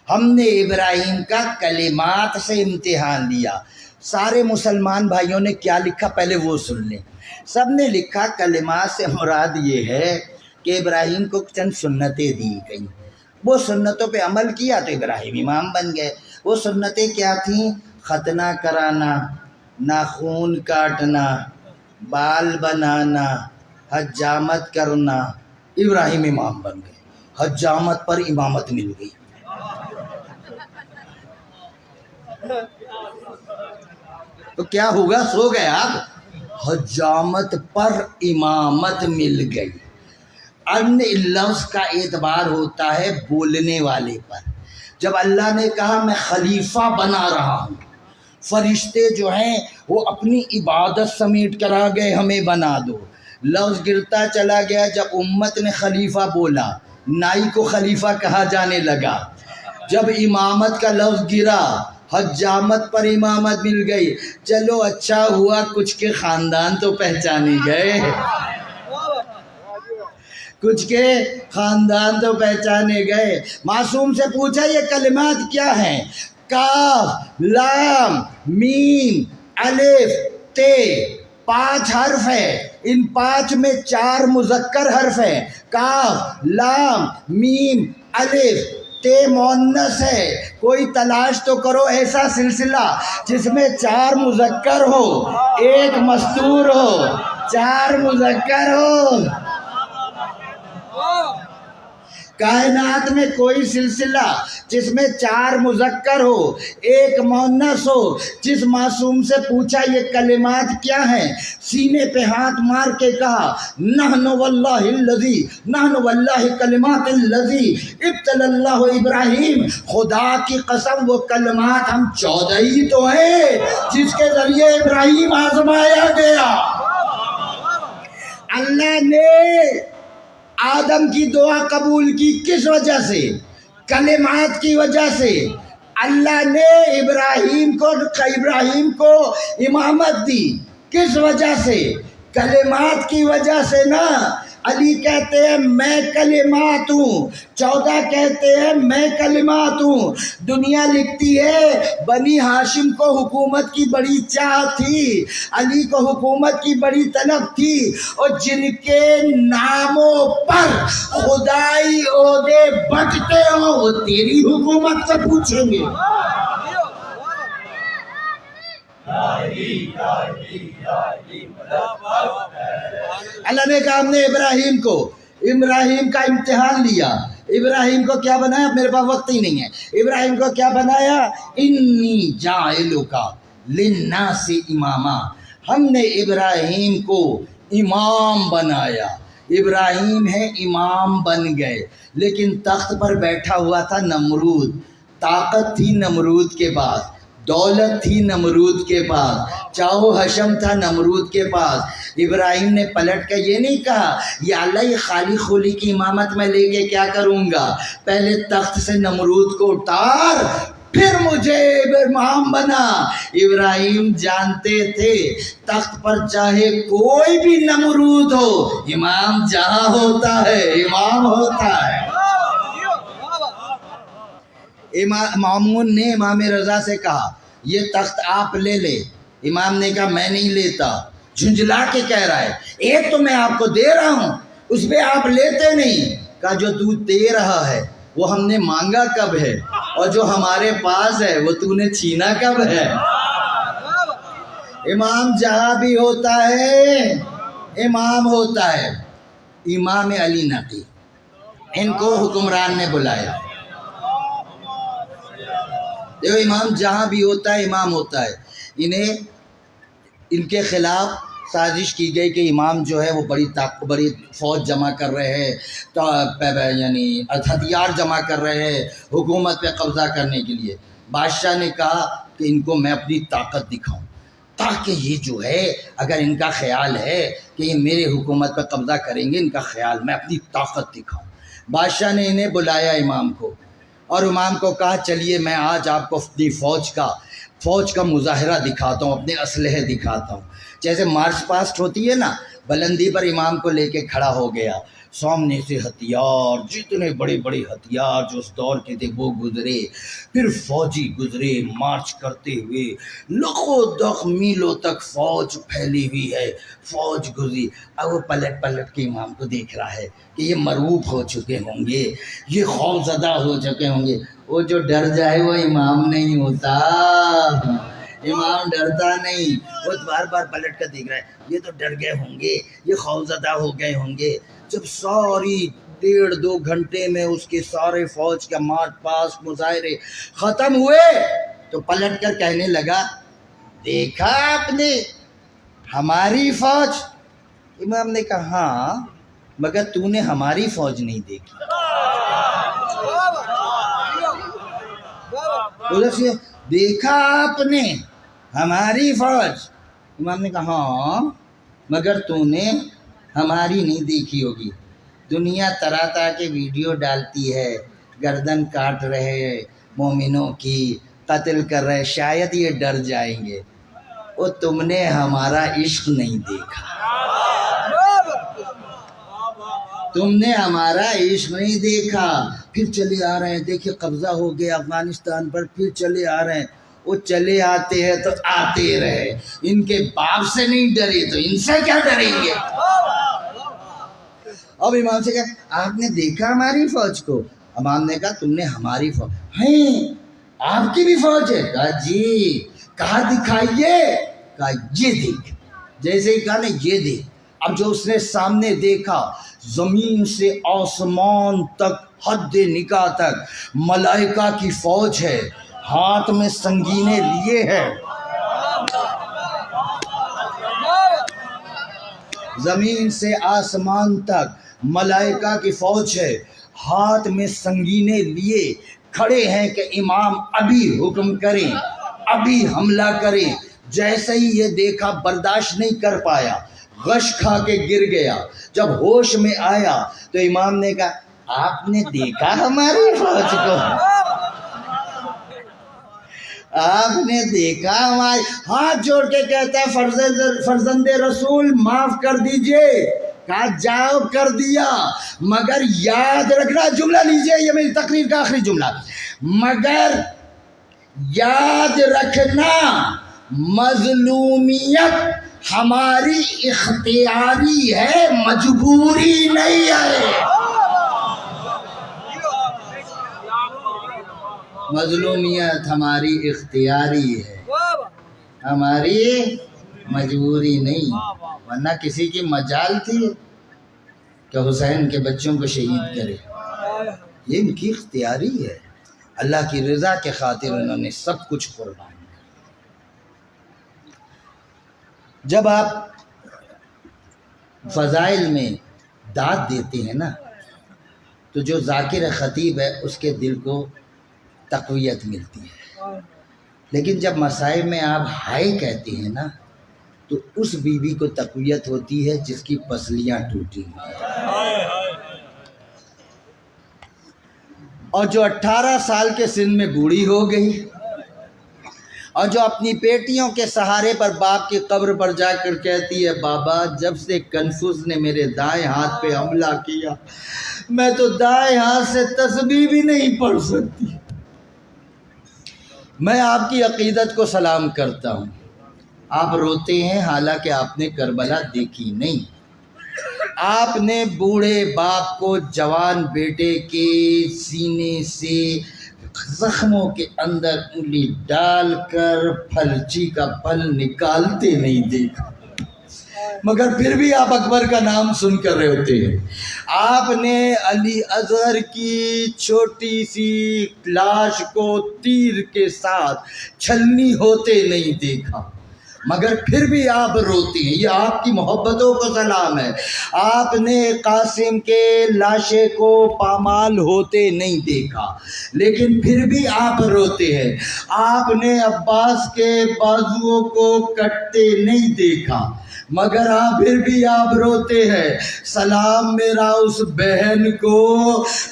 ہم نے ابراہیم کا کلمات سے امتحان لیا۔ سارے مسلمان بھائیوں نے کیا لکھا پہلے وہ سن لیں۔ سب نے لکھا کلمات سے مراد یہ ہے کہ ابراہیم کو چند سنتیں دی گئیں، وہ سنتوں پہ عمل کیا تو ابراہیم امام بن گئے۔ وہ سنتیں کیا تھیں؟ ختنہ کرانا، ناخون کاٹنا، بال بنانا، حجامت کرنا، ابراہیم امام بن گئے۔ حجامت پر امامت مل گئی۔ تو کیا ہوگا؟ سو گئے آپ؟ حجامت پر امامت مل گئی۔ ان لفظ کا اعتبار ہوتا ہے بولنے والے پر۔ جب اللہ نے کہا میں خلیفہ بنا رہا ہوں، فرشتے جو ہیں وہ اپنی عبادت سمیٹ کر آ گئے ہمیں بنا دو، لفظ گرتا چلا گیا۔ جب امت نے خلیفہ بولا، نائی کو خلیفہ کہا جانے لگا۔ جب امامت کا لفظ گرا، حجامت پر امامت مل گئی۔ چلو اچھا ہوا کچھ کے خاندان تو پہچانے گئے، کچھ کے خاندان تو پہچانے گئے۔ معصوم سے پوچھا یہ کلمات کیا ہیں؟ کاف، لام، میم، الف، تے، 5 حرف ہے۔ ان 5 میں 4 مذکر حرف ہیں، کاف، لام، میم، الف، تے مؤنث ہے۔ کوئی تلاش تو کرو ایسا سلسلہ جس میں 4 مذکر ہو، 1 مستور ہو، 4 مذکر ہو۔ کائنات میں کوئی سلسلہ جس میں 4 مذکر ہو، 1 مؤنث ہو۔ جس معصوم سے پوچھا یہ کلمات کیا ہیں، سینے پہ ہاتھ مار کے کہا نحن واللہ الذی، نحن واللہ کلمات الذی ابتلی اللہ ابراہیم، خدا کی قسم وہ کلمات ہم 14 ہی تو ہیں جس کے ذریعے ابراہیم آزمایا گیا۔ اللہ نے آدم کی دعا قبول کی کس وجہ سے؟ کلمات کی وجہ سے۔ اللہ نے ابراہیم کو امامت دی کس وجہ سے؟ کلمات کی وجہ سے نا۔ علی کہتے ہیں میں کلمات ہوں، 14 کہتے ہیں میں کلمات ہوں۔ دنیا لکھتی ہے بنی ہاشم کو حکومت کی بڑی چاہ تھی، علی کو حکومت کی بڑی طلب تھی، اور جن کے ناموں پر خدائی عہدے بٹتے ہو وہ تیری حکومت سے پوچھیں گے۔ اللہ نے کہا ہم نے ابراہیم کا امتحان لیا۔ ابراہیم کو کیا بنایا؟ میرے پاس وقت ہی نہیں ہے۔ ابراہیم کو کیا بنایا؟ انی جاعلک للناس اماما، ہم نے ابراہیم کو امام بنایا۔ ابراہیم ہے امام بن گئے، لیکن تخت پر بیٹھا ہوا تھا نمرود۔ طاقت تھی نمرود کے پاس، دولت تھی نمرود کے پاس، چاہو حشم تھا نمرود کے پاس۔ ابراہیم نے پلٹ کر یہ نہیں کہا یا اللہ یہ خالی خولی کی امامت میں لے کے کیا کروں گا، پہلے تخت سے نمرود کو اتار پھر مجھے امام بنا۔ ابراہیم جانتے تھے تخت پر چاہے کوئی بھی نمرود ہو، امام جہاں ہوتا ہے امام ہوتا ہے۔ مامون نے امام رضا سے کہا یہ تخت آپ لے لے۔ امام نے کہا میں نہیں لیتا، جھنجھلا کے کہہ رہا ہے ایک تو میں آپ کو دے رہا ہوں اس پہ آپ لیتے نہیں۔ کہا جو تو دے رہا ہے وہ ہم نے مانگا کب ہے، اور جو ہمارے پاس ہے وہ تو نے چھینا کب ہے۔ امام جہاں بھی ہوتا ہے امام ہوتا ہے۔ امام علی نقی ان کو حکمران نے بلایا، دیکھو امام جہاں بھی ہوتا ہے امام ہوتا ہے۔ ان کے خلاف سازش کی گئی کہ امام جو ہے وہ بڑی فوج جمع کر رہے ہیں، یعنی ہتھیار جمع کر رہے ہیں حکومت پہ قبضہ کرنے کے لیے۔ بادشاہ نے کہا کہ ان کو میں اپنی طاقت دکھاؤں، تاکہ یہ جو ہے اگر ان کا خیال ہے کہ یہ میرے حکومت پہ قبضہ کریں گے، ان کا خیال میں اپنی طاقت دکھاؤں۔ بادشاہ نے انہیں بلایا امام کو، اور امام کو کہا چلیے میں آج آپ کو اپنی فوج کا مظاہرہ دکھاتا ہوں، اپنے اسلحے دکھاتا ہوں۔ جیسے مارچ پاسٹ ہوتی ہے نا، بلندی پر امام کو لے کے کھڑا ہو گیا، سامنے سے ہتھیار، جتنے بڑے بڑے ہتھیار جو اس دور کے تھے وہ گزرے، پھر فوجی گزرے مارچ کرتے ہوئے، لکھوں دکھ میلوں تک فوج پھیلی ہوئی ہے، فوج گزری۔ اب وہ پلٹ پلٹ کے امام کو دیکھ رہا ہے کہ یہ مرعوب ہو چکے ہوں گے، یہ خوف زدہ ہو چکے ہوں گے۔ وہ جو ڈر جائے وہ امام نہیں ہوتا، امام ڈرتا نہیں، وہ بار بار پلٹ کر دیکھ رہا ہے یہ تو ڈر گئے ہوں گے، یہ خوف زدہ ہو گئے ہوں گے۔ جب ساری 1.5-2 گھنٹے میں اس کے سارے فوج کا مارچ پاسٹ مظاہرے ختم ہوئے تو پلٹ کر کہنے لگا دیکھا آپ نے ہماری فوج؟ امام نے کہا ہاں مگر تو نے ہماری فوج نہیں دیکھی۔ دیکھا آپ نے ہماری فوج؟ امام نے کہا ہاں مگر تو نے ہماری نہیں دیکھی ہوگی۔ دنیا طرح طرح کے ویڈیو ڈالتی ہے، گردن کاٹ رہے مومنوں کی، قتل کر رہے، شاید یہ ڈر جائیں گے۔ وہ تم نے ہمارا عشق نہیں دیکھا، تم نے ہمارا عشق نہیں دیکھا۔ پھر چلے آ رہے ہیں، دیکھیں قبضہ ہو گیا افغانستان پر، پھر چلے آ رہے ہیں۔ وہ چلے آتے ہیں تو آتے رہے، ان کے باپ سے نہیں ڈرے تو ان سے کیا ڈریں گے؟ اب امام سے کہا آپ نے دیکھا ہماری فوج کو؟ امام نے کہا تم نے ہماری فوج ہیں، آپ کی بھی فوج ہے؟ کہا جی۔ کہا دکھائیے؟ کہا یہ دیکھ۔ جیسے ہی کہا نا یہ دیکھ، اب جو اس نے سامنے دیکھا زمین سے آسمان تک حد نکاح تک ملائکہ کی فوج ہے، ہاتھ میں سنگینے لیے ہے، زمین سے آسمان تک ملائکہ کی فوج ہے، ہاتھ میں سنگینے لیے کھڑے ہیں کہ امام ابھی حکم کریں، ابھی حملہ کریں۔ جیسے ہی یہ دیکھا برداشت نہیں کر پایا، غش کھا کے گر گیا۔ جب ہوش میں آیا تو امام نے کہا آپ نے دیکھا ہماری فوج کو؟ آپ نے دیکھا ہماری؟ ہاتھ جوڑ کے کہتا ہے فرزند رسول معاف کر دیجئے۔ کہا جاؤ کر دیا، مگر یاد رکھنا، جملہ لیجئے یہ میری تقریر کا آخری جملہ، مگر یاد رکھنا مظلومیت ہماری اختیاری ہے، مجبوری نہیں ہے۔ مظلومیت ہماری اختیاری ہے، ہماری مجبوری نہیں، ورنہ کسی کی مجال تھی کہ حسین کے بچوں کو شہید کرے؟ یہ ان کی اختیاری ہے، اللہ کی رضا کے خاطر انہوں نے سب کچھ قربان کیا۔ جب آپ فضائل میں داد دیتے ہیں نا تو جو ذاکر خطیب ہے اس کے دل کو تقویت ملتی ہے، لیکن جب مصائب میں آپ ہائے کہتے ہیں نا تو اس بیوی کو تقویت ہوتی ہے جس کی پسلیاں ٹوٹی ہیں، اور جو 18 سال کے سن میں بوڑھی ہو گئی، اور جو اپنی بیٹیوں کے سہارے پر باپ کی قبر پر جا کر کہتی ہے بابا جب سے کنفوس نے میرے دائیں ہاتھ پہ حملہ کیا میں تو دائیں ہاتھ سے تسبیح بھی نہیں پڑھ سکتی۔ میں آپ کی عقیدت کو سلام کرتا ہوں، آپ روتے ہیں حالانکہ آپ نے کربلا دیکھی نہیں، آپ نے بوڑھے باپ کو جوان بیٹے کے سینے سے زخموں کے اندر انگلی ڈال کر پھلچی کا پھل نکالتے نہیں دیکھا، مگر پھر بھی آپ اکبر کا نام سن کر رہے ہوتے ہیں۔ آپ نے علی اصغر کی چھوٹی سی لاش کو تیر کے ساتھ چھلنی ہوتے نہیں دیکھا، مگر پھر بھی آپ روتے ہیں، یہ آپ کی محبتوں کو سلام ہے۔ آپ نے قاسم کے لاشے کو پامال ہوتے نہیں دیکھا، لیکن پھر بھی آپ روتے ہیں۔ آپ نے عباس کے بازوؤں کو کٹتے نہیں دیکھا، مگر پھر بھی آپ روتے ہیں۔ سلام میرا اس بہن کو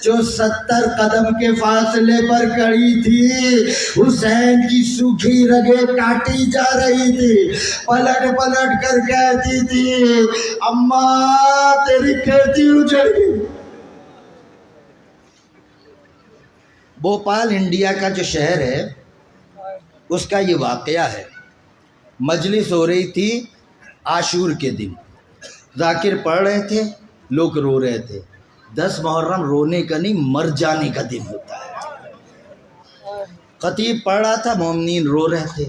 جو 70 قدم کے فاصلے پر کھڑی تھی، حسین کی سوکھی رگیں کاٹی جا رہی تھی، پلٹ پلٹ کر کہتی تھی اماں تیری کھیتی اجڑ گئی۔ بھوپال انڈیا کا جو شہر ہے اس کا یہ واقعہ ہے۔ مجلس ہو رہی تھی عاشور کے دن، ذاکر پڑھ رہے تھے، لوگ رو رہے تھے۔ 10 محرم رونے کا نہیں مر جانے کا دن ہوتا ہے۔ خطیب پڑھ رہا تھا، مومنین رو رہے تھے۔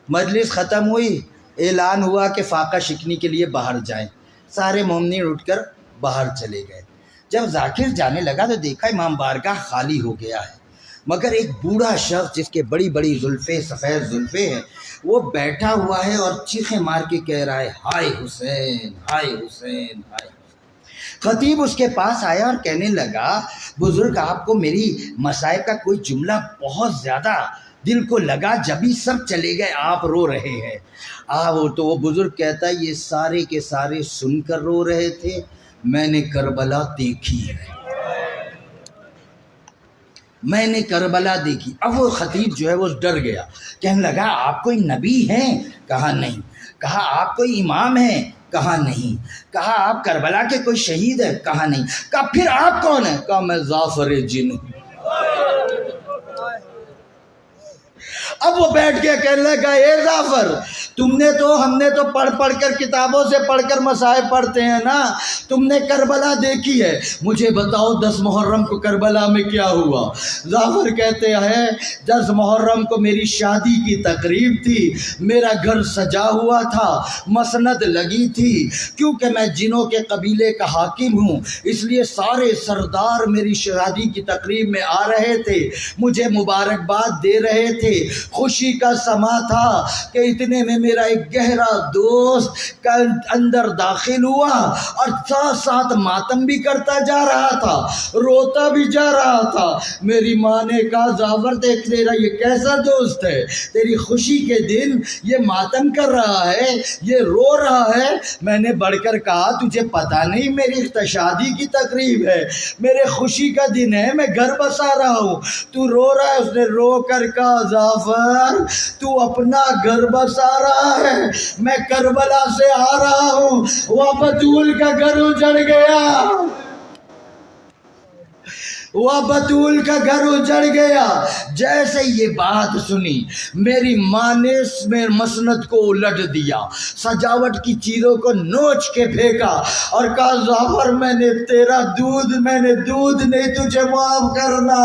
مجلس ختم ہوئی، اعلان ہوا کہ فاقہ شکنی کے لیے باہر جائیں۔ سارے مومنین اٹھ کر باہر چلے گئے۔ جب ذاکر جانے لگا تو دیکھا امام بارگاہ خالی ہو گیا ہے، مگر ایک بوڑھا شخص جس کے بڑی بڑی زلفیں، سفید زلفیں ہیں، وہ بیٹھا ہوا ہے اور چیخیں مار کے کہہ رہا ہے ہائے حسین، ہائے حسین، ہائے حسین۔ خطیب اس کے پاس آیا اور کہنے لگا بزرگ آپ کو میری مصائب کا کوئی جملہ بہت زیادہ دل کو لگا، جبھی سب چلے گئے آپ رو رہے ہیں۔ تو وہ بزرگ کہتا ہے یہ سارے کے سارے سن کر رو رہے تھے، میں نے کربلا دیکھی ہے، میں نے کربلا دیکھی۔ اب وہ خطیب جو ہے وہ ڈر گیا، کہنے لگا آپ کوئی نبی ہیں؟ کہا نہیں۔ کہا آپ کوئی امام ہیں؟ کہا نہیں۔ کہا آپ کربلا کے کوئی شہید ہیں؟ کہا نہیں۔ کہا پھر آپ کون ہیں؟ کہا میں ظافر جن ہوں۔ اب وہ بیٹھ کے کہنے لگا اے ظافر، ہم نے تو پڑھ پڑھ کر کتابوں سے پڑھ کر مصائب پڑھتے ہیں نا، تم نے کربلا دیکھی ہے، مجھے بتاؤ 10 محرم کو کربلا میں کیا ہوا؟ ظافر کہتے ہیں 10 محرم کو میری شادی کی تقریب تھی، میرا گھر سجا ہوا تھا، مسند لگی تھی، کیونکہ میں جنوں کے قبیلے کا حاکم ہوں اس لیے سارے سردار میری شادی کی تقریب میں آ رہے تھے، مجھے مبارکباد دے رہے تھے، خوشی کا سما تھا کہ اتنے میں میرا ایک گہرا دوست کا اندر داخل ہوا اور ساتھ ساتھ ماتم بھی کرتا جا رہا تھا، روتا بھی جا رہا تھا۔ میری ماں نے کہا ظافر دیکھ تیرا یہ کیسا دوست ہے، تیری خوشی کے دن یہ ماتم کر رہا ہے، یہ رو رہا ہے۔ میں نے بڑھ کر کہا تجھے پتہ نہیں میری شادی کی تقریب ہے، میرے خوشی کا دن ہے، میں گھر بسا رہا ہوں، تو رو رہا ہے۔ اس نے رو کر کہا ظافر تو اپنا گھر بسا رہا ہے، میں کربلا سے آ رہا ہوں، وہ بطول کا گھر اجڑ گیا، وہ بطول کا گھر اجڑ گیا۔ جیسے یہ بات سنی میری ماں نے مسند کو الٹ دیا، سجاوٹ کی چیزوں کو نوچ کے پھینکا اور کہا ظافر میں نے دودھ نہیں تجھے معاف کرنا،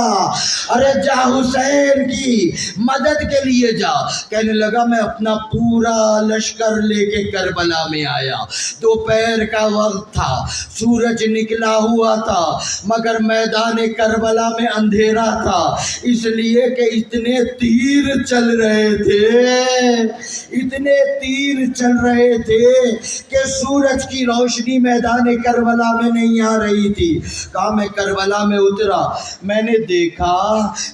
ارے جا حسین کی مدد کے لیے جا۔ کہنے لگا میں اپنا پورا لشکر لے کے کربلا میں آیا، دوپہر کا وقت تھا، سورج نکلا ہوا تھا، مگر میدان کربلا میں اندھیرا تھا، اس لیے کہ اتنے تیر چل رہے تھے کہ سورج کی روشنی میدان کربلا میں نہیں آ رہی تھی۔ کہا میں کربلا میں اترا، میں نے دیکھا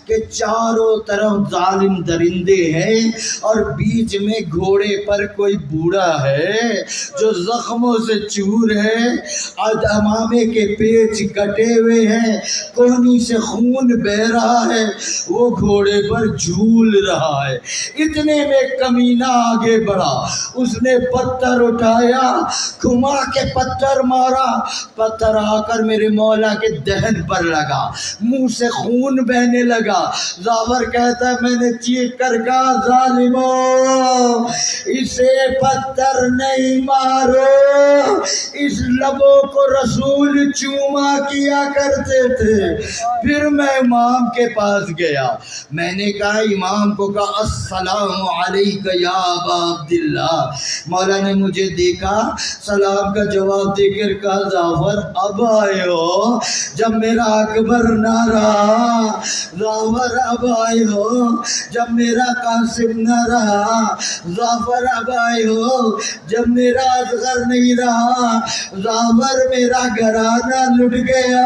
کہ چاروں طرف ظالم درندے ہیں اور بیچ میں گھوڑے پر کوئی بوڑھا ہے جو زخموں سے چور ہے، امامے کے پیچ کٹے ہوئے ہیں، کونی سے خون بہ رہا ہے، وہ گھوڑے پر جھول رہا ہے۔ اتنے میں کمینہ آگے بڑھا، اس نے پتھر اٹھایا، گھما کے پتھر مارا، پتھر آ کر میرے مولا کے دہن پر لگا، منہ سے خون بہنے لگا۔ ظافر کہتا ہے میں نے چیخ کر کہا ظالموں اسے پتھر نہیں مارو، اس لبوں کو رسول چوما کیا کرتے تھے۔ پھر میں امام کے پاس گیا، میں نے کہا امام کو کہا السلام علیکہ یا ابا عبداللہ۔ مولا نے مجھے دیکھا، سلام کا جواب دے کر کہا ظافر اب آئے ہو جب میرا اکبر نہ رہا، ظافر اب آئے ہو جب میرا قاسم نہ رہا، ظافر اب آئے ہو جب میرا اصغر نہیں رہا، ظافر میرا گھرانہ لٹ گیا،